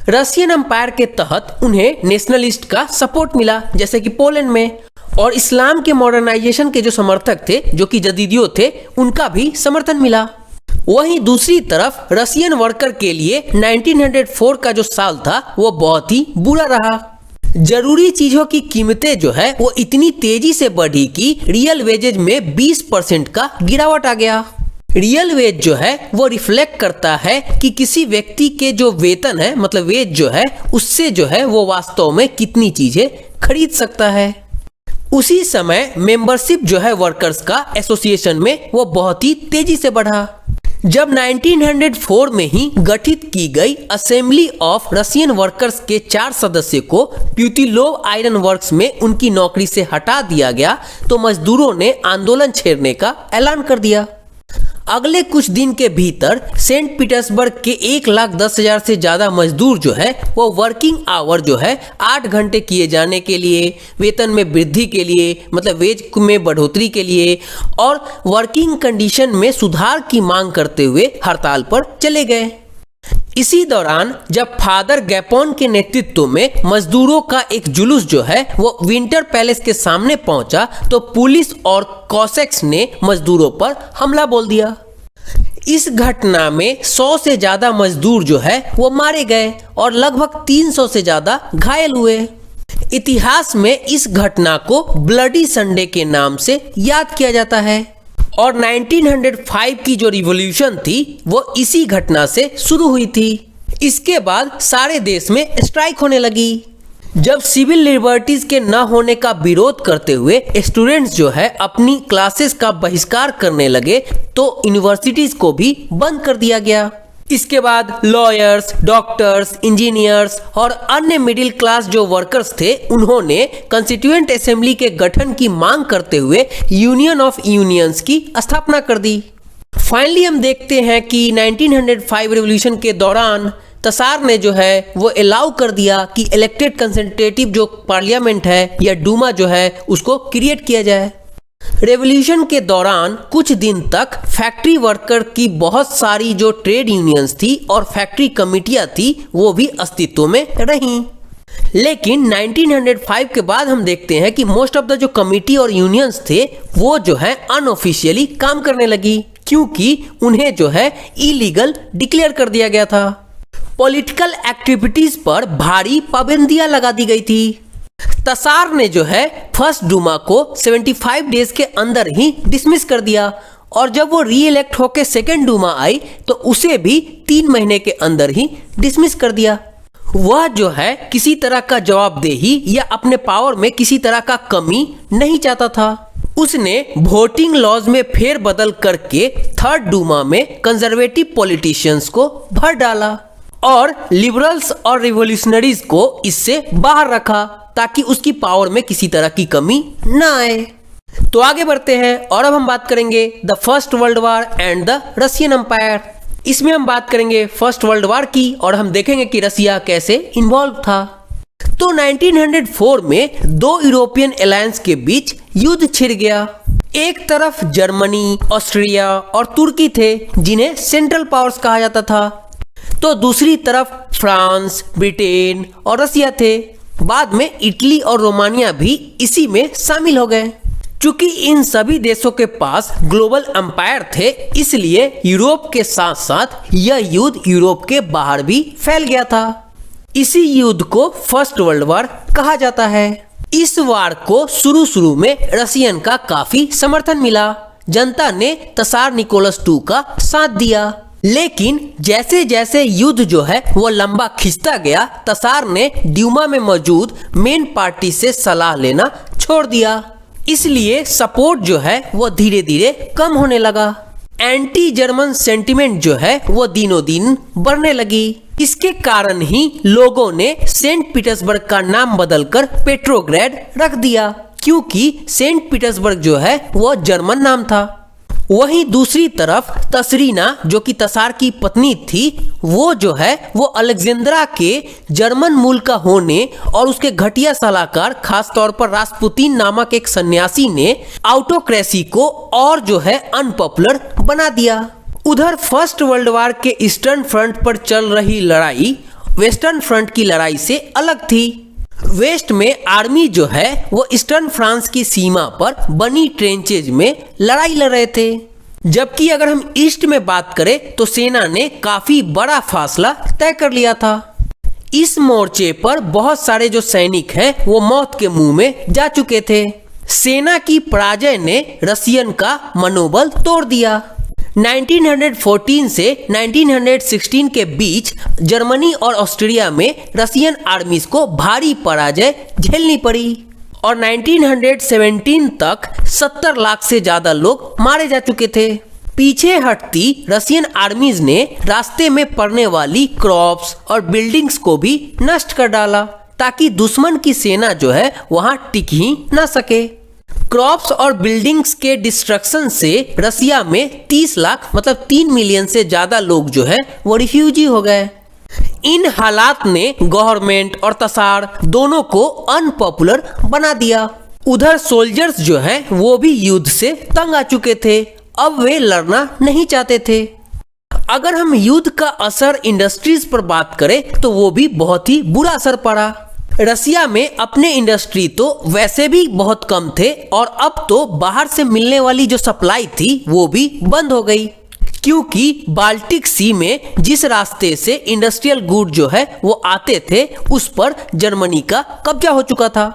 रशियन एम्पायर के तहत उन्हें नेशनलिस्ट का सपोर्ट मिला, जैसे कि पोलैंड में, और इस्लाम के मॉडर्नाइजेशन के जो समर्थक थे, जो कि जदीदियों थे, उनका भी समर्थन मिला। वहीं दूसरी तरफ रशियन वर्कर के लिए 1904 का जो साल था वो बहुत ही बुरा रहा। जरूरी चीजों की कीमतें जो है वो इतनी तेजी से बढ़ी कि रियल वेजेज में 20% का गिरावट आ गया। रियल वेज जो है वो रिफ्लेक्ट करता है कि किसी व्यक्ति के जो वेतन है, मतलब वेज जो है, उससे जो है वो वास्तव में कितनी चीजें खरीद सकता है। उसी समय मेंबरशिप जो है वर्कर्स का एसोसिएशन में वो बहुत ही तेजी से बढ़ा। जब 1904 में ही गठित की गई असेंबली ऑफ रशियन वर्कर्स के 4 सदस्य को प्यूतिलोव आयरन वर्क्स में उनकी नौकरी से हटा दिया गया, तो मजदूरों ने आंदोलन छेड़ने का ऐलान कर दिया। अगले कुछ दिन के भीतर सेंट पीटर्सबर्ग के 1,10,000 से ज्यादा मजदूर जो है वो वर्किंग आवर जो है 8 घंटे किए जाने के लिए, वेतन में वृद्धि के लिए, मतलब वेज में बढ़ोतरी के लिए, और वर्किंग कंडीशन में सुधार की मांग करते हुए हड़ताल पर चले गए। इसी दौरान जब फादर गैपोन के नेतृत्व में मजदूरों का एक जुलूस जो है वो विंटर पैलेस के सामने पहुंचा, तो पुलिस और कॉसेक्स ने मजदूरों पर हमला बोल दिया। इस घटना में 100 से ज्यादा मजदूर जो है वो मारे गए और लगभग 300 से ज्यादा घायल हुए। इतिहास में इस घटना को ब्लडी संडे के नाम से याद किया जाता है, और 1905 की जो रिवॉल्यूशन थी वो इसी घटना से शुरू हुई थी। इसके बाद सारे देश में स्ट्राइक होने लगी। जब सिविल लिबर्टीज के न होने का विरोध करते हुए स्टूडेंट्स जो है अपनी क्लासेस का बहिष्कार करने लगे, तो यूनिवर्सिटीज को भी बंद कर दिया गया। इसके बाद लॉयर्स, डॉक्टर्स, इंजीनियर्स और अन्य मिडिल क्लास जो वर्कर्स थे, उन्होंने कॉन्स्टिट्यूएंट असेंबली के गठन की मांग करते हुए यूनियन ऑफ यूनियंस की स्थापना कर दी। फाइनली हम देखते हैं कि 1905 रेवोल्यूशन के दौरान तसार ने जो है वो अलाउ कर दिया कि इलेक्टेड कंसल्टेटिव जो पार्लियामेंट है या डूमा जो है उसको क्रिएट किया जाए। रेवोल्यूशन के दौरान कुछ दिन तक फैक्ट्री वर्कर की बहुत सारी जो ट्रेड यूनियंस थी और फैक्ट्री कमिटियां थी वो भी अस्तित्व में रहीं। लेकिन 1905 के बाद हम देखते हैं कि मोस्ट ऑफ द जो कमिटी और यूनियंस थे वो जो है अनऑफिशियली काम करने लगी, क्योंकि उन्हें जो है इलीगल डिक्लेयर कर दिया गया था। पॉलिटिकल एक्टिविटीज पर भारी पाबंदियां लगा दी गई थी। तसार ने जो है फर्स्ट डूमा को 75 डेज के अंदर ही डिसमिस कर दिया, और जब वो री इलेक्ट होकर सेकेंड डूमा आई तो उसे भी 3 महीने के अंदर ही डिसमिस कर दिया। वह जो है किसी तरह का जवाबदेही या अपने पावर में किसी तरह का कमी नहीं चाहता था। उसने वोटिंग लॉज में फेरबदल करके थर्ड डूमा में कंजर्वेटिव पॉलिटिशियंस को भर डाला और लिबरल्स और रिवॉल्यूशनरीज को इससे बाहर रखा, ताकि उसकी पावर में किसी तरह की कमी ना आए। तो आगे बढ़ते हैं और अब हम बात करेंगे the First World War and the Russian Empire. इसमें हम बात करेंगे फर्स्ट वर्ल्ड वॉर की और हम देखेंगे कि रसिया कैसे इन्वॉल्व था। तो 1904 में 2 यूरोपियन अलायंस के बीच युद्ध छिड़ गया। एक तरफ जर्मनी, ऑस्ट्रिया और तुर्की थे जिन्हें सेंट्रल पावर्स कहा जाता था, तो दूसरी तरफ फ्रांस, ब्रिटेन और रसिया थे। बाद में इटली और रोमानिया भी इसी में शामिल हो गए। चूंकि इन सभी देशों के पास ग्लोबल एम्पायर थे, इसलिए यूरोप के साथ साथ यह युद्ध यूरोप के बाहर भी फैल गया था। इसी युद्ध को फर्स्ट वर्ल्ड वॉर कहा जाता है। इस वार को शुरू में रशियन का काफी समर्थन मिला, जनता ने तसार निकोलस II का साथ दिया। लेकिन जैसे जैसे युद्ध जो है वो लंबा खिंचता गया, तसार ने ड्यूमा में मौजूद मेन पार्टी से सलाह लेना छोड़ दिया। इसलिए सपोर्ट जो है वो धीरे धीरे कम होने लगा। एंटी जर्मन सेंटिमेंट जो है वो दिनों दिन बढ़ने लगी। इसके कारण ही लोगों ने सेंट पीटर्सबर्ग का नाम बदलकर पेट्रोग्रेड रख दिया, क्योंकि सेंट पीटर्सबर्ग जो है वो जर्मन नाम था। वहीं दूसरी तरफ तसरीना जो कि तसार की पत्नी थी, वो जो है वो अलेक्जेंद्रा के जर्मन मूल का होने और उसके घटिया सलाहकार खास तौर पर रास्पुतीन नामक एक सन्यासी ने ऑटोक्रेसी को और जो है अनपॉपुलर बना दिया। उधर फर्स्ट वर्ल्ड वॉर के ईस्टर्न फ्रंट पर चल रही लड़ाई वेस्टर्न फ्रंट की लड़ाई से अलग थी। वेस्ट में आर्मी जो है वो ईस्टर्न फ्रांस की सीमा पर बनी ट्रेंचेज में लड़ाई लड़ रहे थे, जबकि अगर हम ईस्ट में बात करें तो सेना ने काफी बड़ा फासला तय कर लिया था। इस मोर्चे पर बहुत सारे जो सैनिक हैं वो मौत के मुंह में जा चुके थे। सेना की पराजय ने रशियन का मनोबल तोड़ दिया। 1914 से 1916 के बीच जर्मनी और ऑस्ट्रिया में रशियन आर्मीज को भारी पराजय झेलनी पड़ी और 1917 तक 70 लाख से ज्यादा लोग मारे जा चुके थे। पीछे हटती रशियन आर्मीज ने रास्ते में पड़ने वाली क्रॉप्स और बिल्डिंग्स को भी नष्ट कर डाला, ताकि दुश्मन की सेना जो है वहां टिक ही न सके। क्रॉप्स और बिल्डिंग्स के डिस्ट्रक्शन से रसिया में 30 लाख मतलब 3 मिलियन से ज्यादा लोग जो है वो रिफ्यूजी हो गए। इन हालात ने गवर्नमेंट और तसार दोनों को अनपॉपुलर बना दिया। उधर सोल्जर्स जो है वो भी युद्ध से तंग आ चुके थे, अब वे लड़ना नहीं चाहते थे। अगर हम युद्ध का असर इंडस्ट्रीज पर बात करें तो वो भी बहुत ही बुरा असर पड़ा। रसिया में अपने इंडस्ट्री तो वैसे भी बहुत कम थे और अब तो बाहर से मिलने वाली जो सप्लाई थी वो भी बंद हो गई, क्योंकि बाल्टिक सी में जिस रास्ते से इंडस्ट्रियल गुड जो है वो आते थे उस पर जर्मनी का कब्जा हो चुका था।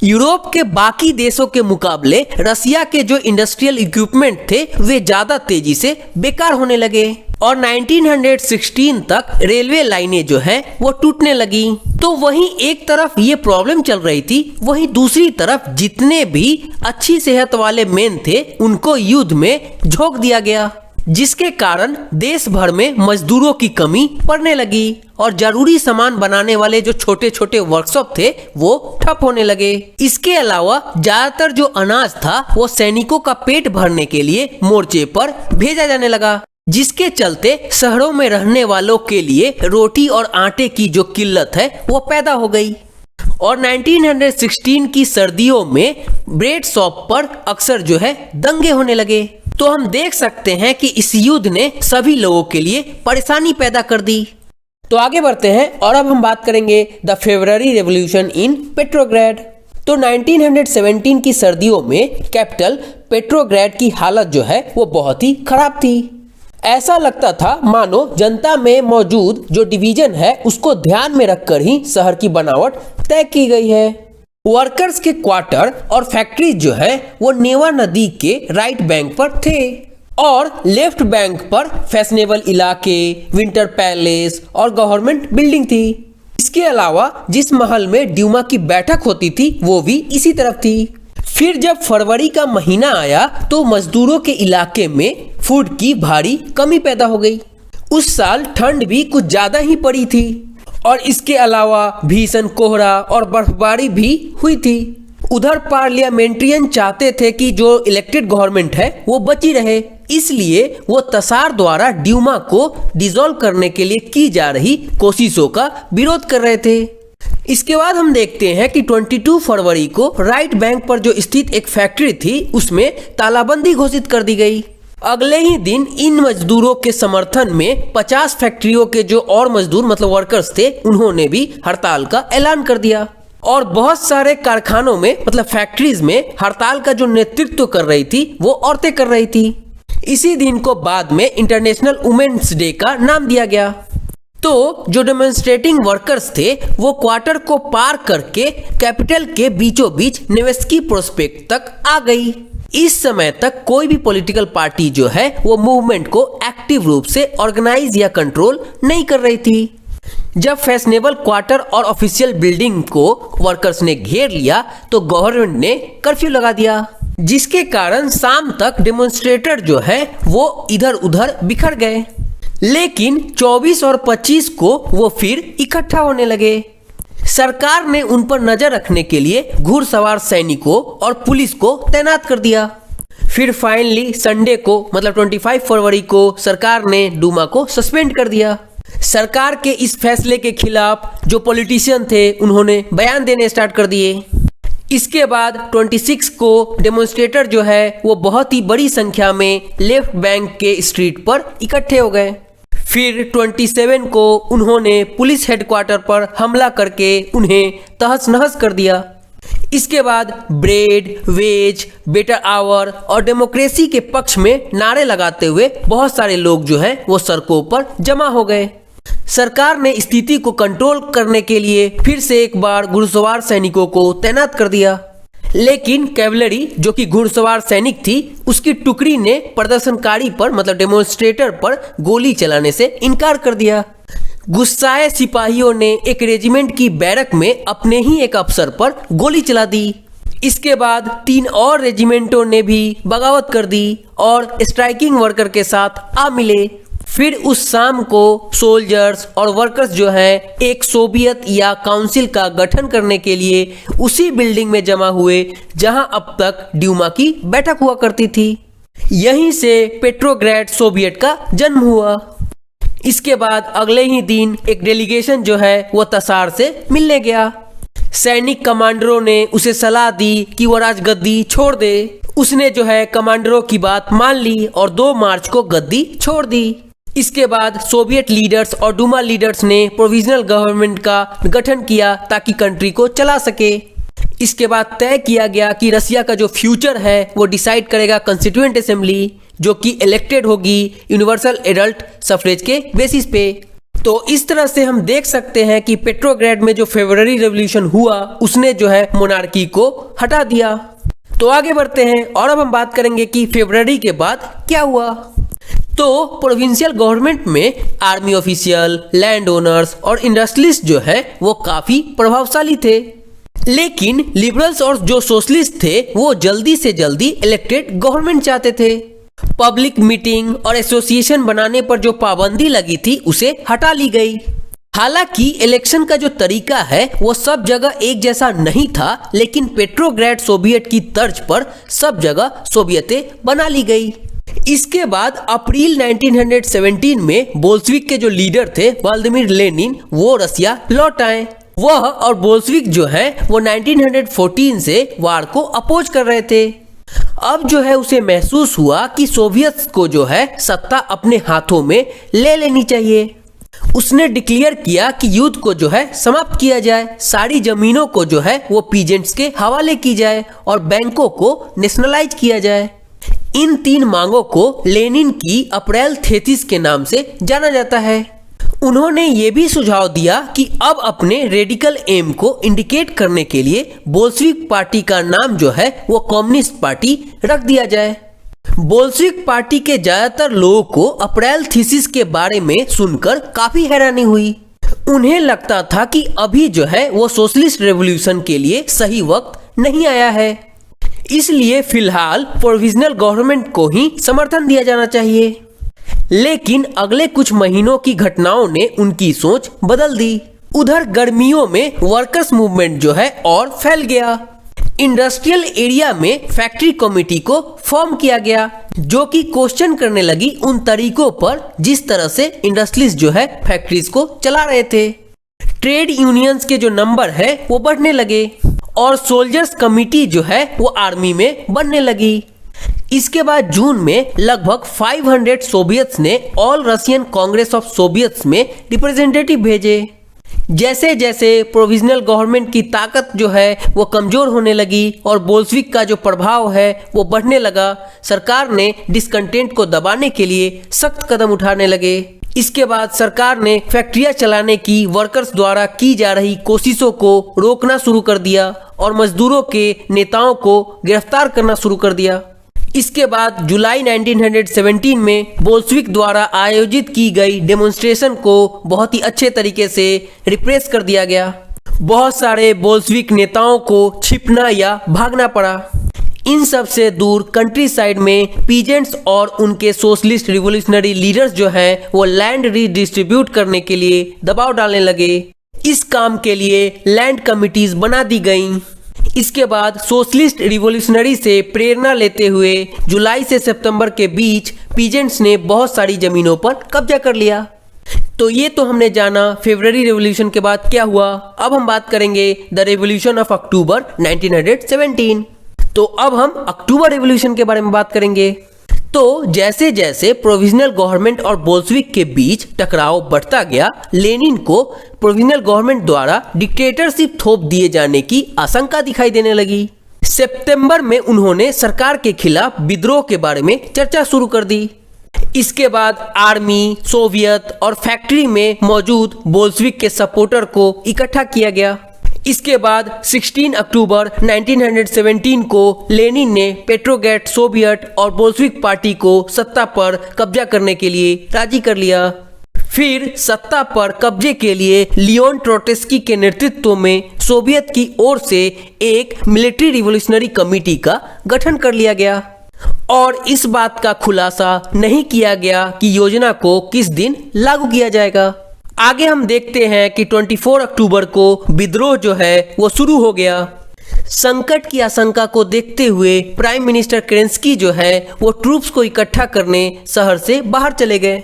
यूरोप के बाकी देशों के मुकाबले रसिया के जो इंडस्ट्रियल इक्विपमेंट थे वे ज्यादा तेजी से बेकार होने लगे और 1916 तक रेलवे लाइनें जो हैं वो टूटने लगी। तो वहीं एक तरफ ये प्रॉब्लम चल रही थी, वहीं दूसरी तरफ जितने भी अच्छी सेहत वाले मेन थे उनको युद्ध में झोंक दिया गया, जिसके कारण देश भर में मजदूरों की कमी पड़ने लगी और जरूरी सामान बनाने वाले जो छोटे छोटे वर्कशॉप थे वो ठप होने लगे। इसके अलावा ज्यादातर जो अनाज था वो सैनिकों का पेट भरने के लिए मोर्चे पर भेजा जाने लगा, जिसके चलते शहरों में रहने वालों के लिए रोटी और आटे की जो किल्लत है वो पैदा हो गई। और 1916 की सर्दियों में ब्रेड शॉप पर अक्सर जो है दंगे होने लगे। तो हम देख सकते हैं कि इस युद्ध ने सभी लोगों के लिए परेशानी पैदा कर दी। तो आगे बढ़ते हैं और अब हम बात करेंगे द फेब्रुअरी रेवोल्यूशन इन पेट्रोग्रेड। तो 1917 की सर्दियों में कैपिटल पेट्रोग्रेड की हालत जो है वो बहुत ही खराब थी। ऐसा लगता था मानो जनता में मौजूद जो डिवीजन है उसको ध्यान में रखकर ही शहर की बनावट तय की गई है। वर्कर्स के क्वार्टर और फैक्ट्रीज जो है वो नेवा नदी के राइट बैंक पर थे और लेफ्ट बैंक पर फैशनेबल इलाके, विंटर पैलेस और गवर्नमेंट बिल्डिंग थी। इसके अलावा जिस महल में ड्यूमा की बैठक होती थी वो भी इसी तरफ थी। फिर जब फरवरी का महीना आया तो मजदूरों के इलाके में फूड की भारी कमी पैदा हो गई। उस साल ठंड भी कुछ ज्यादा ही पड़ी थी और इसके अलावा भीषण कोहरा और बर्फबारी भी हुई थी। उधर पार्लियामेंट्रियन चाहते थे कि जो इलेक्टेड गवर्नमेंट है वो बची रहे, इसलिए वो तसार द्वारा ड्यूमा को डिसॉल्व करने के लिए की जा रही कोशिशों का विरोध कर रहे थे। इसके बाद हम देखते हैं कि 22 फरवरी को राइट बैंक पर जो स्थित एक फैक्ट्री थी उसमें तालाबंदी घोषित कर दी गई। अगले ही दिन इन मजदूरों के समर्थन में 50 फैक्ट्रियों के जो और मजदूर मतलब वर्कर्स थे उन्होंने भी हड़ताल का ऐलान कर दिया और बहुत सारे कारखानों में मतलब फैक्ट्रीज में हड़ताल का जो नेतृत्व कर रही थी वो औरतें कर रही थी। इसी दिन को बाद में इंटरनेशनल वुमेन्स डे का नाम दिया गया। तो जो डेमोन्स्ट्रेटिंग वर्कर्स थे वो क्वार्टर को पार करके कैपिटल के बीचों बीच नेवेस्की प्रोस्पेक्ट तक आ गई। इस समय तक कोई भी पॉलिटिकल पार्टी जो है वो मूवमेंट को एक्टिव रूप से ऑर्गेनाइज या कंट्रोल नहीं कर रही थी। जब फैशनेबल क्वार्टर और ऑफिशियल बिल्डिंग को वर्कर्स ने घेर लिया तो गवर्नमेंट ने कर्फ्यू लगा दिया, जिसके कारण शाम तक डेमोन्स्ट्रेटर जो है वो इधर उधर बिखर गए। लेकिन 24 और 25 को वो फिर इकट्ठा होने लगे। सरकार ने उन पर नजर रखने के लिए घुड़सवार सैनिकों और पुलिस को तैनात कर दिया। फिर फाइनली संडे को मतलब 25 फरवरी को सरकार ने डूमा को सस्पेंड कर दिया। सरकार के इस फैसले के खिलाफ जो पॉलिटिशियन थे उन्होंने बयान देने स्टार्ट कर दिए। इसके बाद 26 को डेमोन्स्ट्रेटर जो है वो बहुत ही बड़ी संख्या में लेफ्ट बैंक के स्ट्रीट पर इकट्ठे हो गए। फिर 27 को उन्होंने पुलिस हेडक्वार्टर पर हमला करके उन्हें तहस नहस कर दिया। इसके बाद ब्रेड, वेज, बेटर आवर और डेमोक्रेसी के पक्ष में नारे लगाते हुए बहुत सारे लोग जो है वो सड़कों पर जमा हो गए। सरकार ने स्थिति को कंट्रोल करने के लिए फिर से एक बार घुड़सवार सैनिकों को तैनात कर दिया, लेकिन कैवलरी जो कि घुड़सवार सैनिक थी उसकी टुकड़ी ने प्रदर्शनकारी पर मतलब डेमोन्स्ट्रेटर पर गोली चलाने से इनकार कर दिया। गुस्साए सिपाहियों ने एक रेजिमेंट की बैरक में अपने ही एक अफसर पर गोली चला दी। इसके बाद 3 और रेजिमेंटों ने भी बगावत कर दी और स्ट्राइकिंग वर्कर के साथ आ मिले। फिर उस शाम को सोल्जर्स और वर्कर्स जो है एक सोवियत या काउंसिल का गठन करने के लिए उसी बिल्डिंग में जमा हुए जहां अब तक ड्यूमा की बैठक हुआ करती थी। यहीं से पेट्रोग्राड सोवियत का जन्म हुआ। इसके बाद अगले ही दिन एक डेलीगेशन जो है वो तसार से मिलने गया। सैनिक कमांडरों ने उसे सलाह दी कि वो राजगद्दी छोड़ दे। उसने जो है कमांडरों की बात मान ली और 2 मार्च को गद्दी छोड़ दी। इसके बाद सोवियत लीडर्स और डूमा लीडर्स ने प्रोविजनल गवर्नमेंट का गठन किया ताकि कंट्री को चला सके। इसके बाद तय किया गया कि रसिया का जो फ्यूचर है वो डिसाइड करेगा कॉन्स्टिट्यूएंट असेंबली, जो कि इलेक्टेड होगी यूनिवर्सल एडल्ट सफरेज के बेसिस पे। तो इस तरह से हम देख सकते हैं कि पेट्रोग्राड में जो फरवरी रेवोल्यूशन हुआ उसने जो है मोनार्की को हटा दिया। तो आगे बढ़ते हैं और अब हम बात करेंगे कि फरवरी के बाद क्या हुआ। तो प्रोविंशियल गवर्नमेंट में आर्मी ऑफिशियल, लैंड ओनर्स और इंडस्ट्रियलिस्ट जो है वो काफी प्रभावशाली थे, लेकिन लिबरल्स और जो सोशलिस्ट थे वो जल्दी से जल्दी इलेक्टेड गवर्नमेंट चाहते थे। पब्लिक मीटिंग और एसोसिएशन बनाने पर जो पाबंदी लगी थी उसे हटा ली गई। हालांकि इलेक्शन का जो तरीका है वो सब जगह एक जैसा नहीं था, लेकिन पेट्रोग्राड सोवियत की तर्ज पर सब जगह सोवियतें बना ली गई। इसके बाद अप्रैल 1917 में बोल्शेविक के जो लीडर थे व्लादिमीर लेनिन वो रसिया लौट आए। वह और बोल्शेविक जो है वो 1914 से वार को अपोज कर रहे थे। अब जो है उसे महसूस हुआ कि सोवियत को जो है सत्ता अपने हाथों में ले लेनी चाहिए। उसने डिक्लेयर किया कि युद्ध को जो है समाप्त किया जाए, सारी जमीनों को जो है वो पीजेंट्स के हवाले की जाए और बैंकों को नेशनलाइज किया जाए। इन 3 मांगों को लेनिन की अप्रैल 33 के नाम से जाना जाता है। उन्होंने ये भी सुझाव दिया कि अब अपने रेडिकल एम को इंडिकेट करने के लिए बोल्शेविक पार्टी का नाम जो है वो कम्युनिस्ट पार्टी रख दिया जाए। बोल्शेविक पार्टी के ज्यादातर लोगों को अप्रैल थीसिस के बारे में सुनकर काफी हैरानी हुई। उन्हें लगता था कि अभी जो है वो सोशलिस्ट रेवोल्यूशन के लिए सही वक्त नहीं आया है, इसलिए फिलहाल प्रोविजनल गवर्नमेंट को ही समर्थन दिया जाना चाहिए। लेकिन अगले कुछ महीनों की घटनाओं ने उनकी सोच बदल दी। उधर गर्मियों में वर्कर्स मूवमेंट जो है और फैल गया। इंडस्ट्रियल एरिया में फैक्ट्री कमेटी को फॉर्म किया गया, जो कि क्वेश्चन करने लगी उन तरीकों पर जिस तरह से इंडस्ट्रीज जो है फैक्ट्रीज को चला रहे थे। ट्रेड यूनियंस के जो नंबर है वो बढ़ने लगे और सोल्जर्स कमेटी जो है वो आर्मी में बनने लगी। इसके बाद जून में लगभग 500 सोवियत्स ने ऑल रशियन कांग्रेस ऑफ सोवियत्स में रिप्रेजेंटेटिव भेजे। जैसे जैसे प्रोविजनल गवर्नमेंट की ताकत जो है वो कमजोर होने लगी और बोल्शेविक का जो प्रभाव है वो बढ़ने लगा, सरकार ने डिसकंटेंट को दबाने के लिए सख्त कदम उठाने लगे। इसके बाद सरकार ने फैक्ट्रियां चलाने की वर्कर्स द्वारा की जा रही कोशिशों को रोकना शुरू कर दिया और मजदूरों के नेताओं को गिरफ्तार करना शुरू कर दिया। इसके बाद जुलाई 1917 में बोल्शेविक द्वारा आयोजित की गई डेमोन्स्ट्रेशन को बहुत ही अच्छे तरीके से रिप्रेस कर दिया गया। बहुत सारे बोल्शेविक नेताओं को छिपना या भागना पड़ा। इन सब से दूर कंट्री साइड में पीजेंट्स और उनके सोशलिस्ट रिवोल्यूशनरी लीडर्स जो हैं वो लैंड रीडिस्ट्रीब्यूट करने के लिए दबाव डालने लगे। इस काम के लिए लैंड कमिटीज बना दी गईं। इसके बाद सोशलिस्ट रिवोल्यूशनरी से प्रेरणा लेते हुए जुलाई से सितंबर के बीच पीजेंट्स ने बहुत सारी जमीनों पर कब्जा कर लिया। तो ये तो हमने जाना फरवरी रेवोल्यूशन के बाद क्या हुआ। अब हम बात करेंगे द रेवोल्यूशन ऑफ अक्टूबर 1917। तो अब हम अक्टूबर रेवोल्यूशन के बारे में बात करेंगे। तो जैसे जैसे प्रोविजनल गवर्नमेंट और बोल्शेविक के बीच टकराव बढ़ता गया, लेनिन को प्रोविजनल गवर्नमेंट द्वारा डिक्टेटरशिप थोप दिए जाने की आशंका दिखाई देने लगी। सितंबर में उन्होंने सरकार के खिलाफ विद्रोह के बारे में चर्चा शुरू कर दी। इसके बाद आर्मी, सोवियत और फैक्ट्री में मौजूद बोल्शेविक के सपोर्टर को इकट्ठा किया गया। इसके बाद 16 अक्टूबर 1917 को लेनिन ने पेट्रोग्राड सोवियत और बोल्शेविक पार्टी को सत्ता पर कब्जा करने के लिए राजी कर लिया। फिर सत्ता पर कब्जे के लिए लियोन ट्रोट्स्की के नेतृत्व में सोवियत की ओर से एक मिलिट्री रिवोल्यूशनरी कमेटी का गठन कर लिया गया और इस बात का खुलासा नहीं किया गया कि योजना को किस दिन लागू किया जाएगा। आगे हम देखते हैं कि 24 अक्टूबर को विद्रोह जो है वो शुरू हो गया। संकट की आशंका को देखते हुए प्राइम मिनिस्टर केरेंस्की जो है वो ट्रूप्स को इकट्ठा करने शहर से बाहर चले गए।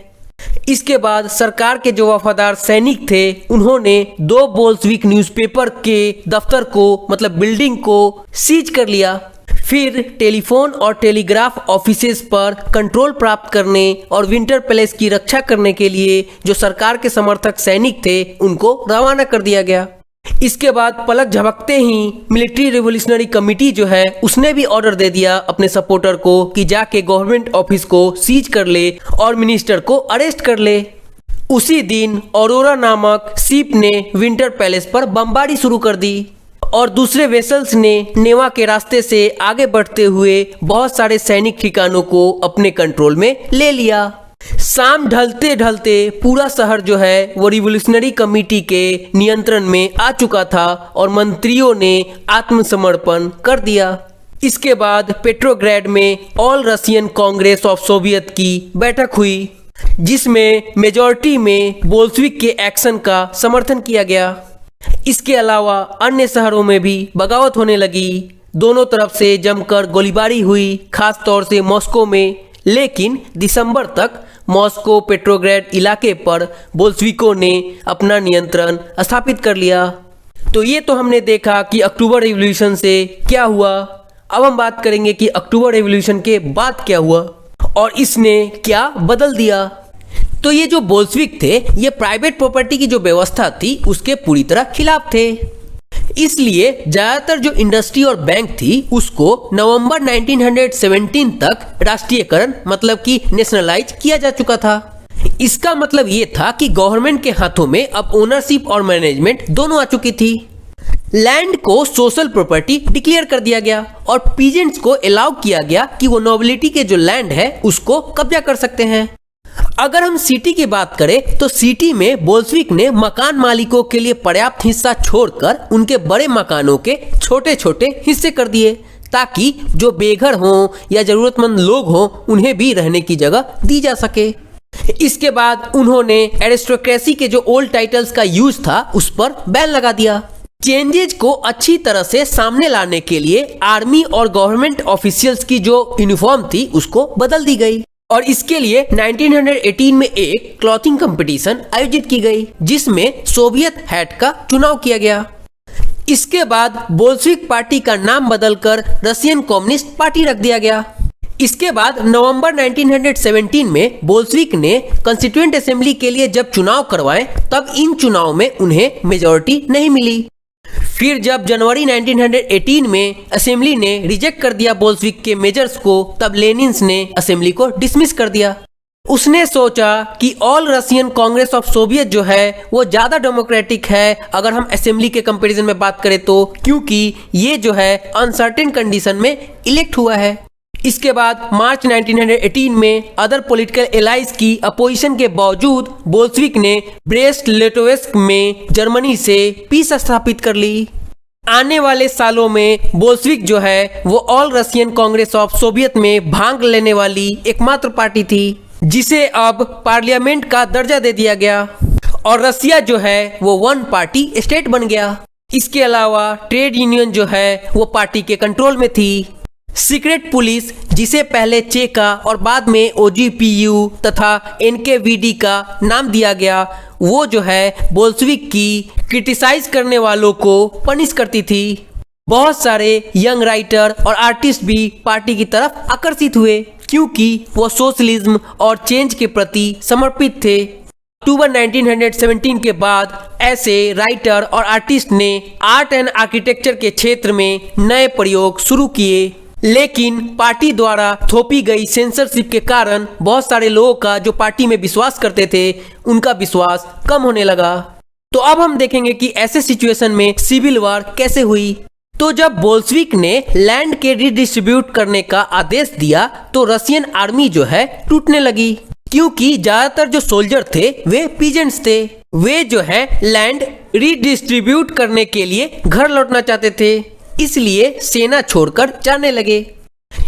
इसके बाद सरकार के जो वफादार सैनिक थे उन्होंने 2 बोल्शेविक न्यूज़पेपर के दफ्तर को मतलब बिल्डिंग को सीज कर लिया। फिर टेलीफोन और टेलीग्राफ ऑफिसेज पर कंट्रोल प्राप्त करने और विंटर पैलेस की रक्षा करने के लिए जो सरकार के समर्थक सैनिक थे उनको रवाना कर दिया गया। इसके बाद पलक झपकते ही मिलिट्री रिवोल्यूशनरी कमेटी जो है उसने भी ऑर्डर दे दिया अपने सपोर्टर को कि जाके गवर्नमेंट ऑफिस को सीज कर ले और मिनिस्टर को अरेस्ट कर ले। उसी दिन ऑरोरा नामक शिप ने विंटर पैलेस पर बमबारी शुरू कर दी और दूसरे वेसल्स ने नेवा के रास्ते से आगे बढ़ते हुए बहुत सारे सैनिक ठिकानों को अपने कंट्रोल में ले लिया। शाम ढलते ढलते पूरा शहर जो है वो रिवोल्यूशनरी कमेटी के नियंत्रण में आ चुका था और मंत्रियों ने आत्मसमर्पण कर दिया। इसके बाद पेट्रोग्राड में all Russian Congress of Soviet की बैठक हुई जिसमें मेजॉरिटी में बोल्शेविक के एक्शन का समर्थन किया गया। इसके अलावा अन्य शहरों में भी बगावत होने लगी। दोनों तरफ से जमकर गोलीबारी हुई, खास तौर से मॉस्को में। लेकिन दिसंबर तक मॉस्को पेट्रोग्राड इलाके पर बोल्शेविकों ने अपना नियंत्रण स्थापित कर लिया। तो ये तो हमने देखा कि अक्टूबर रिवॉल्यूशन से क्या हुआ। अब हम बात करेंगे कि अक्टूबर रिवॉल्यूशन के बाद क्या हुआ और इसने क्या बदल दिया। तो ये जो बोल्शेविक थे ये प्राइवेट प्रॉपर्टी की जो व्यवस्था थी उसके पूरी तरह खिलाफ थे। इसलिए ज्यादातर जो इंडस्ट्री और बैंक थी उसको नवंबर 1917 तक राष्ट्रीयकरण मतलब कि नेशनलाइज किया जा चुका था। इसका मतलब ये था कि गवर्नमेंट के हाथों में अब ओनरशिप और मैनेजमेंट दोनों आ चुकी थी। लैंड को सोशल प्रॉपर्टी डिक्लेयर कर दिया गया और पीजेंट्स को अलाउ किया गया कि वो नोबिलिटी के जो लैंड है उसको कब्जा कर सकते हैं। अगर हम सिटी की बात करें तो सिटी में बोल्शेविक ने मकान मालिकों के लिए पर्याप्त हिस्सा छोड़कर उनके बड़े मकानों के छोटे छोटे हिस्से कर दिए ताकि जो बेघर हों या जरूरतमंद लोग हों उन्हें भी रहने की जगह दी जा सके। इसके बाद उन्होंने एरिस्टोक्रेसी के जो ओल्ड टाइटल्स का यूज था उस पर बैन लगा दिया। चेंजेज को अच्छी तरह से सामने लाने के लिए आर्मी और गवर्नमेंट ऑफिशियल्स की जो यूनिफॉर्म थी उसको बदल दी गई और इसके लिए 1918 में एक क्लॉथिंग कंपटीशन आयोजित की गई जिसमें सोवियत हैट का चुनाव किया गया। इसके बाद बोल्शेविक पार्टी का नाम बदलकर रशियन कम्युनिस्ट पार्टी रख दिया गया। इसके बाद नवंबर 1917 में बोल्शेविक ने कॉन्स्टिट्यूएंट असेंबली के लिए जब चुनाव करवाए तब इन चुनाव में उन्हें मेजॉरिटी नहीं मिली। फिर जब जनवरी 1918 में असेंबली ने रिजेक्ट कर दिया बोल्शेविक के मेजर्स को तब लेनिन ने असेंबली को डिसमिस कर दिया। उसने सोचा कि all Russian Congress of Soviet जो है वो ज़्यादा डेमोक्रेटिक है अगर हम असेंबली के कंपैरिजन में बात करें तो, क्योंकि ये जो है अनसर्टेन कंडीशन में इलेक्ट हुआ है। इसके बाद मार्च 1918 में अदर पॉलिटिकल एलाइज की अपोजिशन के बावजूद बोल्शेविक ने ब्रेस्ट लिटोवेस्क में जर्मनी से पीस स्थापित कर ली। आने वाले सालों में बोल्शेविक जो है वो all Russian Congress of Soviet में भाग लेने वाली एकमात्र पार्टी थी, जिसे अब पार्लियामेंट का दर्जा दे दिया गया और रसिया जो है वो वन पार्टी स्टेट बन गया। इसके अलावा ट्रेड यूनियन जो है वो पार्टी के कंट्रोल में थी। सीक्रेट पुलिस, जिसे पहले चेका और बाद में ओजीपीयू तथा एनकेवीडी का नाम दिया गया, वो जो है बोल्शेविक की क्रिटिसाइज करने वालों को पनिश करती थी। बहुत सारे यंग राइटर और आर्टिस्ट भी पार्टी की तरफ आकर्षित हुए क्योंकि वो सोशलिज्म और चेंज के प्रति समर्पित थे। अक्टूबर 1917 के बाद ऐसे राइटर और आर्टिस्ट ने आर्ट एंड आर्किटेक्चर के क्षेत्र में नए प्रयोग शुरू किए, लेकिन पार्टी द्वारा थोपी गई सेंसरशिप के कारण बहुत सारे लोगों का जो पार्टी में विश्वास करते थे उनका विश्वास कम होने लगा। तो अब हम देखेंगे कि ऐसे सिचुएशन में सिविल वॉर कैसे हुई। तो जब बोल्शेविक ने लैंड के रिडिस्ट्रीब्यूट करने का आदेश दिया तो रशियन आर्मी जो है टूटने लगी, क्योंकि ज्यादातर जो सोल्जर थे वे पीजेंट्स थे। वे जो है लैंड रिडिस्ट्रीब्यूट करने के लिए घर लौटना चाहते थे, इसलिए सेना छोड़कर जाने लगे।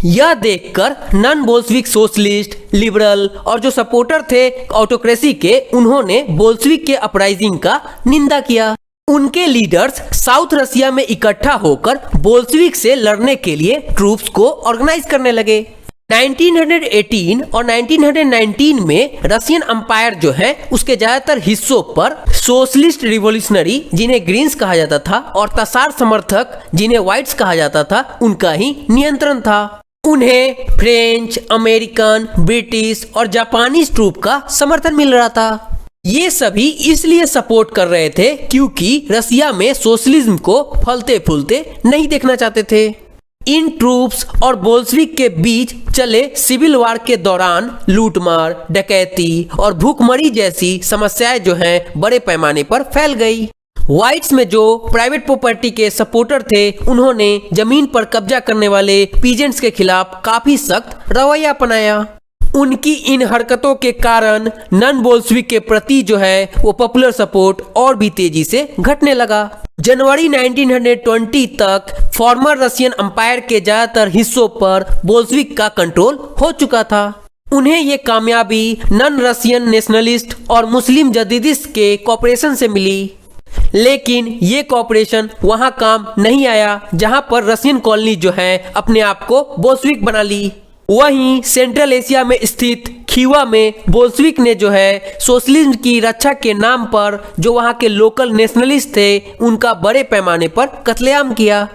यह देखकर नॉन बोल्शेविक सोशलिस्ट, लिबरल और जो सपोर्टर थे ऑटोक्रेसी के, उन्होंने बोल्शेविक के अपराइजिंग का निंदा किया। उनके लीडर्स साउथ रसिया में इकट्ठा होकर बोल्शेविक से लड़ने के लिए ट्रूप्स को ऑर्गेनाइज करने लगे। 1918 और 1919 में रशियन अंपायर जो है उसके ज्यादातर हिस्सों पर सोशलिस्ट रिवॉल्यूशनरी, जिन्हें ग्रीन्स कहा जाता था, और तसार समर्थक, जिन्हें व्हाइट्स कहा जाता था, उनका ही नियंत्रण था। उन्हें फ्रेंच, अमेरिकन, ब्रिटिश और जापानीज ट्रूप का समर्थन मिल रहा था। ये सभी इसलिए सपोर्ट कर रहे थे क्योंकि रसिया में सोशलिज्म को फलते फूलते नहीं देखना चाहते थे। इन ट्रूप्स और बोल्शेविक के बीच चले सिविल वॉर के दौरान लूटमार, डकैती और भूखमरी जैसी समस्याएं जो हैं बड़े पैमाने पर फैल गई। व्हाइट्स में जो प्राइवेट प्रॉपर्टी के सपोर्टर थे, उन्होंने जमीन पर कब्जा करने वाले पीजेंट्स के खिलाफ काफी सख्त रवैया अपनाया। उनकी इन हरकतों के कारण नॉन बोल्शेविक के प्रति जो है वो पॉपुलर सपोर्ट और भी तेजी से घटने लगा। जनवरी 1920 तक फॉर्मर रशियन अंपायर के ज्यादातर हिस्सों पर बोल्शेविक का कंट्रोल हो चुका था। उन्हें ये कामयाबी नॉन रशियन नेशनलिस्ट और मुस्लिम जदीदिस्ट के कॉपरेशन से मिली, लेकिन ये कॉपरेशन वहां काम नहीं आया जहां पर रशियन कॉलोनी जो है अपने आप को बोल्शेविक बना ली। वहीं सेंट्रल एशिया में स्थित खीवा में बोल्शेविक ने जो है सोशलिज्म की रक्षा के नाम पर जो वहां के लोकल नेशनलिस्ट थे उनका बड़े पैमाने पर कत्लेआम किया।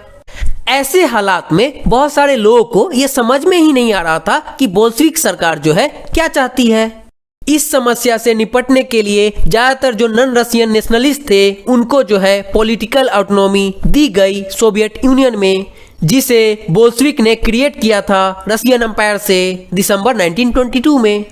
ऐसे हालात में बहुत सारे लोगों को यह समझ में ही नहीं आ रहा था कि बोल्शेविक सरकार जो है क्या चाहती है। इस समस्या से निपटने के लिए ज्यादातर जो नॉन रशियन नेशनलिस्ट थे उनको जो है पॉलिटिकल ऑटोनॉमी दी गई सोवियत यूनियन में, जिसे बोल्शेविक ने क्रिएट किया था रशियन अंपायर से दिसंबर 1922 में।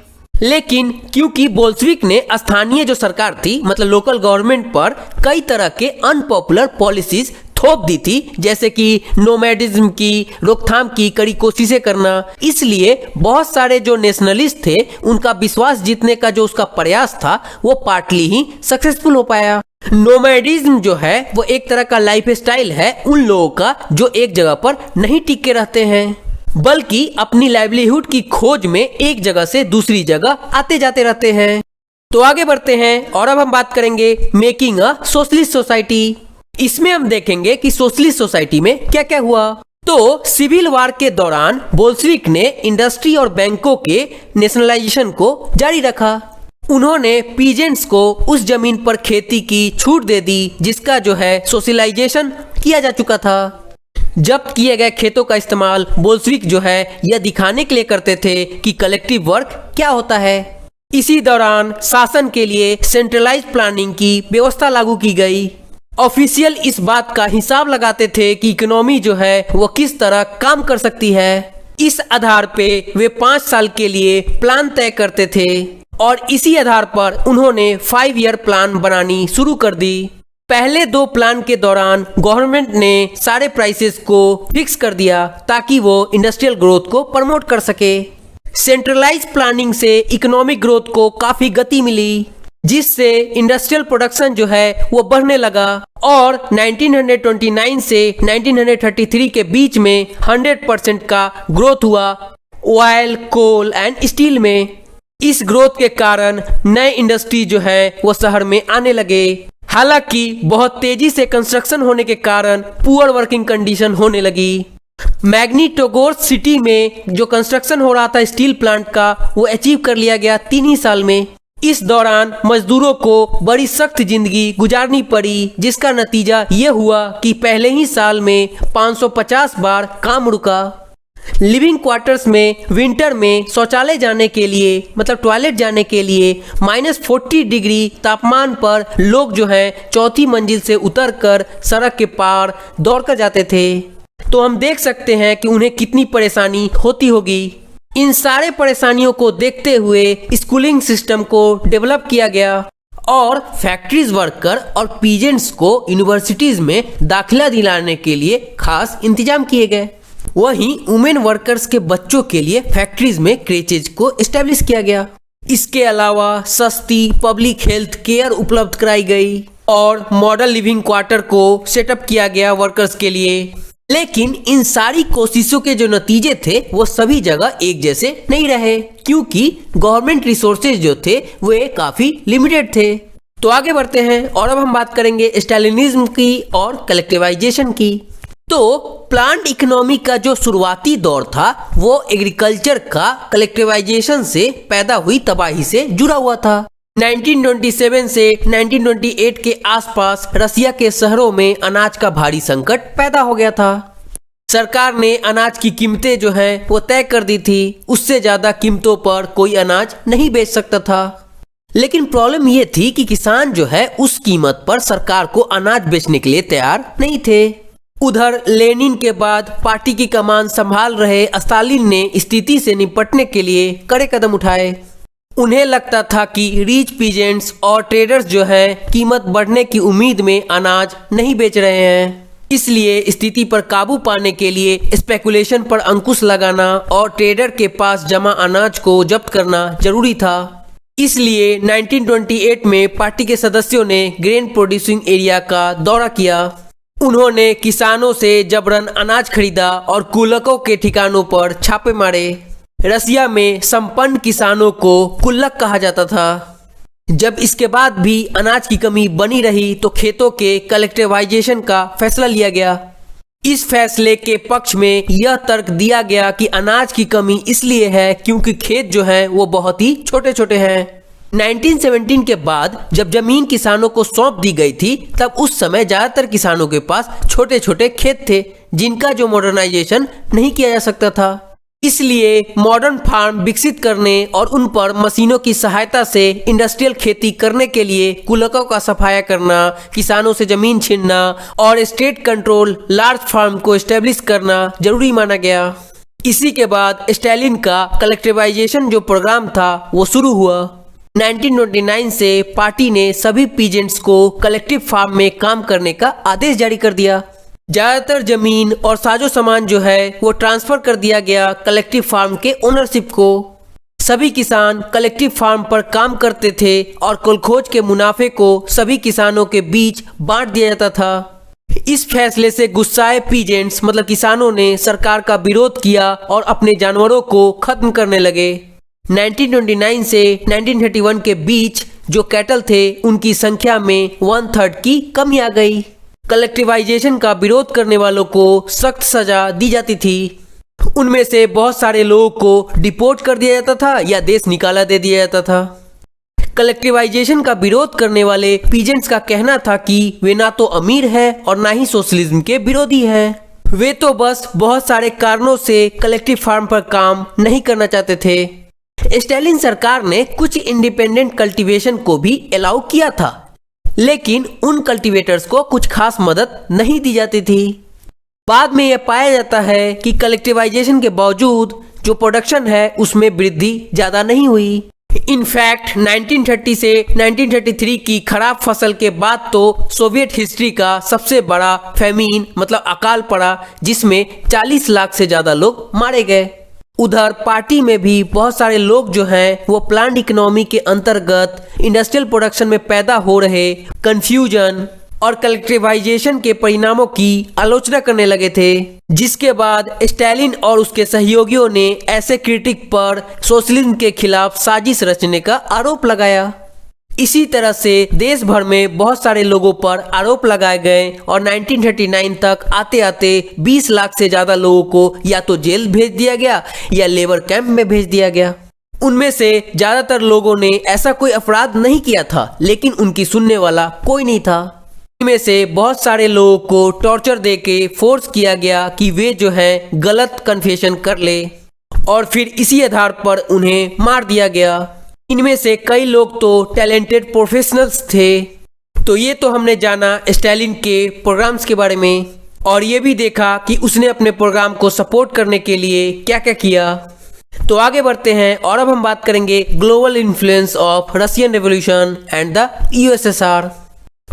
लेकिन क्योंकि बोल्शेविक ने स्थानीय जो सरकार थी मतलब लोकल गवर्नमेंट पर कई तरह के अनपॉपुलर पॉलिसीज थोप दी थी, जैसे कि नोमैडिज्म की रोकथाम की कड़ी कोशिशें करना, इसलिए बहुत सारे जो नेशनलिस्ट थे उनका विश्वास जीतने का जो उसका प्रयास था वो पार्टली ही सक्सेसफुल हो पाया। नोमैडिज्म जो है वो एक तरह का लाइफ स्टाइल है उन लोगों का जो एक जगह पर नहीं टिके रहते हैं, बल्कि अपनी लाइवलीहुड की खोज में एक जगह से दूसरी जगह आते जाते रहते हैं। तो आगे बढ़ते हैं और अब हम बात करेंगे मेकिंग अ सोशलिस्ट सोसाइटी। इसमें हम देखेंगे कि सोशलिस्ट सोसाइटी में क्या क्या हुआ। तो सिविल वॉर के दौरान बोल्शेविक ने इंडस्ट्री और बैंकों के नेशनलाइजेशन को जारी रखा। उन्होंने पीजेंट्स को उस जमीन पर खेती की छूट दे दी जिसका जो है सोशलाइजेशन किया जा चुका था। जब्त किए गए खेतों का इस्तेमाल बोल्शेविक जो है यह दिखाने के लिए करते थे कि कलेक्टिव वर्क क्या होता है। इसी दौरान शासन के लिए सेंट्रलाइज प्लानिंग की व्यवस्था लागू की गई। ऑफिशियल इस बात का हिसाब लगाते थे कि इकोनॉमी जो है वो किस तरह काम कर सकती है। इस आधार पे वे 5 साल के लिए प्लान तय करते थे और इसी आधार पर उन्होंने 5 ईयर प्लान बनानी शुरू कर दी। पहले 2 प्लान के दौरान गवर्नमेंट ने सारे प्राइसेस को फिक्स कर दिया ताकि वो इंडस्ट्रियल ग्रोथ को प्रमोट कर सके। सेंट्रलाइज प्लानिंग से इकोनॉमिक ग्रोथ को काफी गति मिली, जिससे इंडस्ट्रियल प्रोडक्शन जो है वो बढ़ने लगा और 1929 से 1933 के बीच में 100% का ग्रोथ हुआ ऑयल, कोल एंड स्टील में। इस ग्रोथ के कारण नए इंडस्ट्री जो है वो शहर में आने लगे। हालांकि बहुत तेजी से कंस्ट्रक्शन होने के कारण पुअर वर्किंग कंडीशन होने लगी। मैग्नीटोगोर्स्क सिटी में जो कंस्ट्रक्शन हो रहा था स्टील प्लांट का, वो अचीव कर लिया गया 3 ही साल में। इस दौरान मजदूरों को बड़ी सख्त जिंदगी गुजारनी पड़ी, जिसका नतीजा ये हुआ कि पहले ही साल में 550 बार काम रुका। लिविंग क्वार्टर्स में विंटर में शौचालय जाने के लिए मतलब टॉयलेट जाने के लिए -40 डिग्री तापमान पर लोग जो है 4थी मंजिल से उतरकर सड़क के पार दौड़कर जाते थे। तो हम देख सकते हैं कि उन्हें कितनी परेशानी होती होगी। इन सारे परेशानियों को देखते हुए स्कूलिंग सिस्टम को डेवलप किया गया और फैक्ट्रीज वर्कर और पीजेंट्स को यूनिवर्सिटीज में दाखिला दिलाने के लिए खास इंतजाम किए गए। वहीं वुमेन वर्कर्स के बच्चों के लिए फैक्ट्रीज में क्रेचेज को एस्टेब्लिश किया गया। इसके अलावा सस्ती पब्लिक हेल्थ केयर उपलब्ध कराई गई और मॉडल लिविंग क्वार्टर को सेटअप किया गया वर्कर्स के लिए। लेकिन इन सारी कोशिशों के जो नतीजे थे वो सभी जगह एक जैसे नहीं रहे, क्योंकि गवर्नमेंट रिसोर्सेज जो थे वे काफी लिमिटेड थे। तो आगे बढ़ते हैं और अब हम बात करेंगे स्टालिनिज्म की और कलेक्टिवाइजेशन की। तो प्लांट इकोनॉमी का जो शुरुआती दौर था वो एग्रीकल्चर का कलेक्टिवाइजेशन से पैदा हुई तबाही से जुड़ा हुआ था। 1927 से 1928 के आसपास रसिया के शहरों में अनाज का भारी संकट पैदा हो गया था। सरकार ने अनाज की कीमतें जो हैं वो तय कर दी थी, उससे ज्यादा कीमतों पर कोई अनाज नहीं बेच सकता था। लेकिन प्रॉब्लम ये थी कि किसान जो है उस कीमत पर सरकार को अनाज बेचने के लिए तैयार नहीं थे। उधर लेनिन के बाद पार्टी की कमान संभाल रहे स्टालिन ने स्थिति से निपटने के लिए कड़े कदम उठाए। उन्हें लगता था कि रिच पीजेंट्स और ट्रेडर्स जो हैं कीमत बढ़ने की उम्मीद में अनाज नहीं बेच रहे हैं, इसलिए स्थिति पर काबू पाने के लिए स्पेकुलेशन पर अंकुश लगाना और ट्रेडर के पास जमा अनाज को जब्त करना जरूरी था। इसलिए 1928 में पार्टी के सदस्यों ने ग्रेन प्रोड्यूसिंग एरिया का दौरा किया। उन्होंने किसानों से जबरन अनाज खरीदा और कुल्लकों के ठिकानों पर छापे मारे। रसिया में संपन्न किसानों को कुल्लक कहा जाता था। जब इसके बाद भी अनाज की कमी बनी रही तो खेतों के कलेक्टिवाइजेशन का फैसला लिया गया। इस फैसले के पक्ष में यह तर्क दिया गया कि अनाज की कमी इसलिए है क्योंकि खेत जो हैं वो बहुत ही छोटे छोटे हैं। 1917 के बाद जब जमीन किसानों को सौंप दी गई थी तब उस समय ज्यादातर किसानों के पास छोटे छोटे खेत थे जिनका जो मॉडर्नाइजेशन नहीं किया जा सकता था। इसलिए मॉडर्न फार्म विकसित करने और उन पर मशीनों की सहायता से इंडस्ट्रियल खेती करने के लिए कुल्लकों का सफाया करना, किसानों से जमीन छीनना और स्टेट कंट्रोल लार्ज फार्म को एस्टेब्लिश करना जरूरी माना गया। इसी के बाद स्टालिन का कलेक्टिवाइजेशन जो प्रोग्राम था वो शुरू हुआ। 1929 से पार्टी ने सभी पीजेंट्स को कलेक्टिव फार्म में काम करने का आदेश जारी कर दिया। ज्यादातर जमीन और साजो सामान जो है वो ट्रांसफर कर दिया गया कलेक्टिव फार्म के ओनरशिप को। सभी किसान कलेक्टिव फार्म पर काम करते थे और कोलखोज के मुनाफे को सभी किसानों के बीच बांट दिया जाता था। इस फैसले से गुस्साए पीजेंट्स मतलब किसानों ने सरकार का विरोध किया और अपने जानवरों को खत्म करने लगे। 1929 से 1931 के बीच जो कैटल थे उनकी संख्या में 1/3 की कमी आ गई। कलेक्टिवाइजेशन का विरोध करने वालों को सख्त सजा दी जाती थी। उनमें से बहुत सारे लोगों को डिपोर्ट कर दिया जाता था या देश निकाला दे दिया जाता था। कलेक्टिवाइजेशन का विरोध करने वाले पीजेंट्स का कहना था कि वे ना तो अमीर है और ना ही सोशलिज्म के विरोधी हैं। वे तो बस बहुत सारे कारणों से कलेक्टिव फार्म पर काम नहीं करना चाहते थे। स्टालिन सरकार ने कुछ इंडिपेंडेंट कल्टीवेशन को भी अलाउ किया था, लेकिन उन कल्टीवेटर्स को कुछ खास मदद नहीं दी जाती थी। बाद में यह पाया जाता है कि कलेक्टिवाइजेशन के बावजूद जो प्रोडक्शन है उसमें वृद्धि ज्यादा नहीं हुई। इनफैक्ट 1930 से 1933 की खराब फसल के बाद तो सोवियत हिस्ट्री का सबसे बड़ा फेमीन मतलब अकाल पड़ा, जिसमें 40 लाख से ज्यादा लोग मारे गए। उधर पार्टी में भी बहुत सारे लोग जो हैं वो प्लान्ड इकोनॉमी के अंतर्गत इंडस्ट्रियल प्रोडक्शन में पैदा हो रहे कंफ्यूजन और कलेक्टिवाइजेशन के परिणामों की आलोचना करने लगे थे, जिसके बाद स्टालिन और उसके सहयोगियों ने ऐसे क्रिटिक पर सोशलिज्म के खिलाफ साजिश रचने का आरोप लगाया। इसी तरह से देश भर में बहुत सारे लोगों पर आरोप लगाए गए और 1939 तक आते आते 20 लाख से ज्यादा लोगों को या तो जेल भेज दिया गया या लेबर कैंप में भेज दिया गया। उनमें से ज्यादातर लोगों ने ऐसा कोई अपराध नहीं किया था, लेकिन उनकी सुनने वाला कोई नहीं था। इनमें से बहुत सारे लोगों को टॉर्चर देके फोर्स किया गया कि वे जो है गलत कन्फेशन कर ले और फिर इसी आधार पर उन्हें मार दिया गया। इनमें से कई लोग तो टैलेंटेड प्रोफेशनल्स थे। तो ये तो हमने जाना स्टालिन के प्रोग्राम्स के बारे में, और ये भी देखा कि उसने अपने प्रोग्राम को सपोर्ट करने के लिए क्या क्या किया। तो आगे बढ़ते हैं और अब हम बात करेंगे global influence of Russian revolution and the USSR.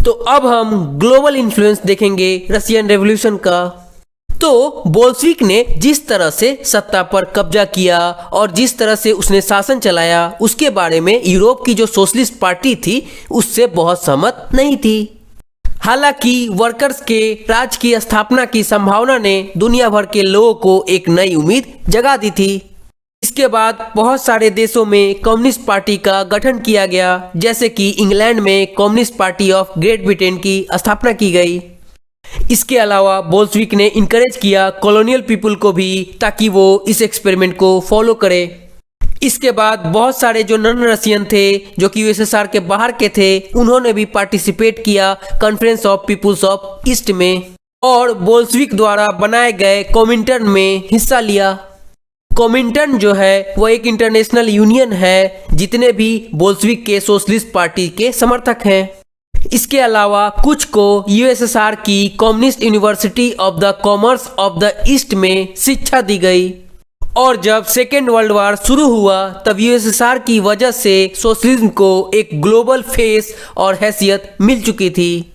तो अब हम ग्लोबल इन्फ्लुएंस देखेंगे रशियन रेवोल्यूशन का। तो बोल्शेविक ने जिस तरह से सत्ता पर कब्जा किया और जिस तरह से उसने शासन चलाया, उसके बारे में यूरोप की जो सोशलिस्ट पार्टी थी उससे बहुत सहमत नहीं थी। हालांकि वर्कर्स के राज की स्थापना की संभावना ने दुनिया भर के लोगों को एक नई उम्मीद जगा दी थी। इसके बाद बहुत सारे देशों में कम्युनिस्ट पार्टी का गठन किया गया, जैसे कि इंग्लैंड में communist party of great Britain की स्थापना की गई। इसके अलावा बोल्शेविक ने इनकरेज किया कॉलोनियल पीपल को भी, ताकि वो इस एक्सपेरिमेंट को फॉलो करे। इसके बाद बहुत सारे जो नॉन रशियन थे जो कि यूएसएसआर के बाहर के थे, उन्होंने भी पार्टिसिपेट किया conference of peoples of East में और बोल्शेविक द्वारा बनाए गए कॉमिंटर्न में हिस्सा लिया। कॉमिंटर्न जो है वो एक इंटरनेशनल यूनियन है जितने भी बोल्शेविक के सोशलिस्ट पार्टी के समर्थक हैं। इसके अलावा कुछ को यूएसएसआर की communist university of the commerce of the east में शिक्षा दी गई। और जब सेकेंड वर्ल्ड वॉर शुरू हुआ तब यूएसएसआर की वजह से सोशलिज्म को एक ग्लोबल फेस और हैसियत मिल चुकी थी।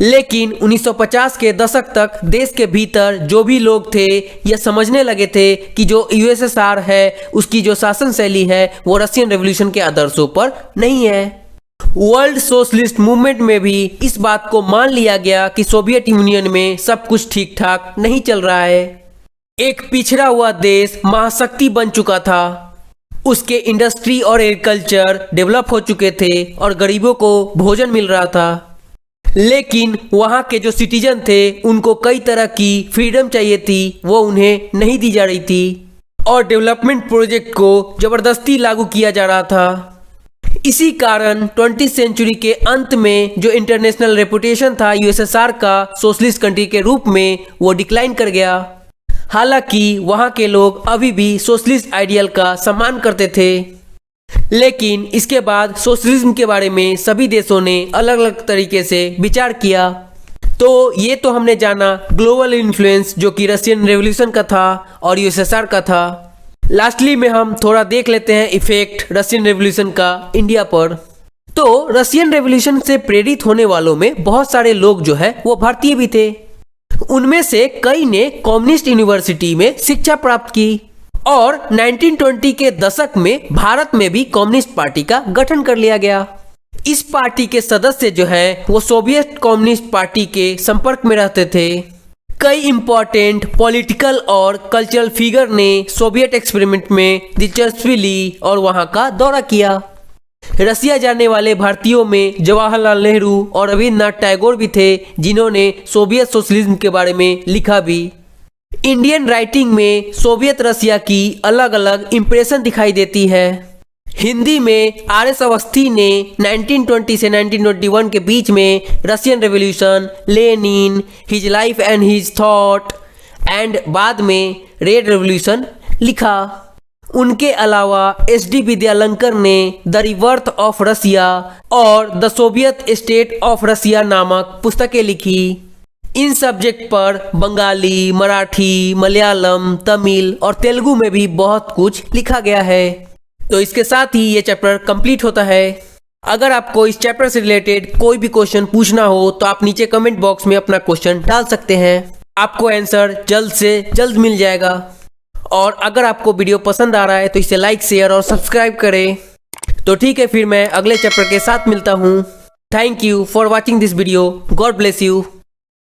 लेकिन 1950 के दशक तक देश के भीतर जो भी लोग थे यह समझने लगे थे कि जो यूएसएसआर है उसकी जो शासन शैली है वो रशियन रेवोल्यूशन के आदर्शों पर नहीं है। वर्ल्ड सोशलिस्ट मूवमेंट में भी इस बात को मान लिया गया कि सोवियत यूनियन में सब कुछ ठीक ठाक नहीं चल रहा है। एक पिछड़ा हुआ देश महाशक्ति बन चुका था, उसके इंडस्ट्री और एग्रीकल्चर डेवलप हो चुके थे और गरीबों को भोजन मिल रहा था। लेकिन वहाँ के जो सिटीजन थे उनको कई तरह की फ्रीडम चाहिए थी, वो उन्हें नहीं दी जा रही थी और डेवलपमेंट प्रोजेक्ट को जबरदस्ती लागू किया जा रहा था। इसी कारण 20वीं सेंचुरी के अंत में जो इंटरनेशनल रेपुटेशन था यूएसएसआर का सोशलिस्ट कंट्री के रूप में, वो डिक्लाइन कर गया। हालांकि वहाँ के लोग अभी भी सोशलिस्ट आइडियल का सम्मान करते थे, लेकिन इसके बाद सोशलिज्म के बारे में सभी देशों ने अलग अलग तरीके से विचार किया। तो ये तो हमने जाना ग्लोबल इन्फ्लुएंस जो कि रशियन रेवोल्यूशन का था और यूएसएसआर का था। लास्टली में हम थोड़ा देख लेते हैं इफेक्ट रशियन रेवोल्यूशन का इंडिया पर। तो रशियन रेवोल्यूशन से प्रेरित होने वालों में बहुत सारे लोग जो है वो भारतीय भी थे। उनमें से कई ने कम्युनिस्ट यूनिवर्सिटी में शिक्षा प्राप्त की और 1920 के दशक में भारत में भी कम्युनिस्ट पार्टी का गठन कर लिया गया। इस पार्टी के सदस्य जो है वो सोवियत कम्युनिस्ट पार्टी के संपर्क में रहते थे। कई इंपॉर्टेंट पॉलिटिकल और कल्चरल फिगर ने सोवियत एक्सपेरिमेंट में दिलचस्पी ली और वहां का दौरा किया। रसिया जाने वाले भारतीयों में जवाहरलाल नेहरू और रविन्द्रनाथ टैगोर भी थे, जिन्होंने सोवियत सोशलिज्म के बारे में लिखा भी। इंडियन राइटिंग में सोवियत रसिया की अलग अलग इंप्रेशन दिखाई देती है। हिंदी में आर.एस. अवस्थी ने 1920 से 1921 के बीच में Russian revolution, Lenin, his life and his thought and बाद में रेड रेवोल्यूशन लिखा। उनके अलावा एस.डी. विद्यालंकर ने द रिबर्थ ऑफ रसिया और the Soviet state of Russia नामक पुस्तकें लिखी। इन सब्जेक्ट पर बंगाली, मराठी, मलयालम, तमिल और तेलुगु में भी बहुत कुछ लिखा गया है। तो इसके साथ ही ये चैप्टर कंप्लीट होता है। अगर आपको इस चैप्टर से रिलेटेड कोई भी क्वेश्चन पूछना हो तो आप नीचे कमेंट बॉक्स में अपना क्वेश्चन डाल सकते हैं, आपको आंसर जल्द से जल्द मिल जाएगा। और अगर आपको वीडियो पसंद आ रहा है तो इसे लाइक, शेयर और सब्सक्राइब करें। तो ठीक है, फिर मैं अगले चैप्टर के साथ मिलता हूँ। Thank you for watching this video. God bless you.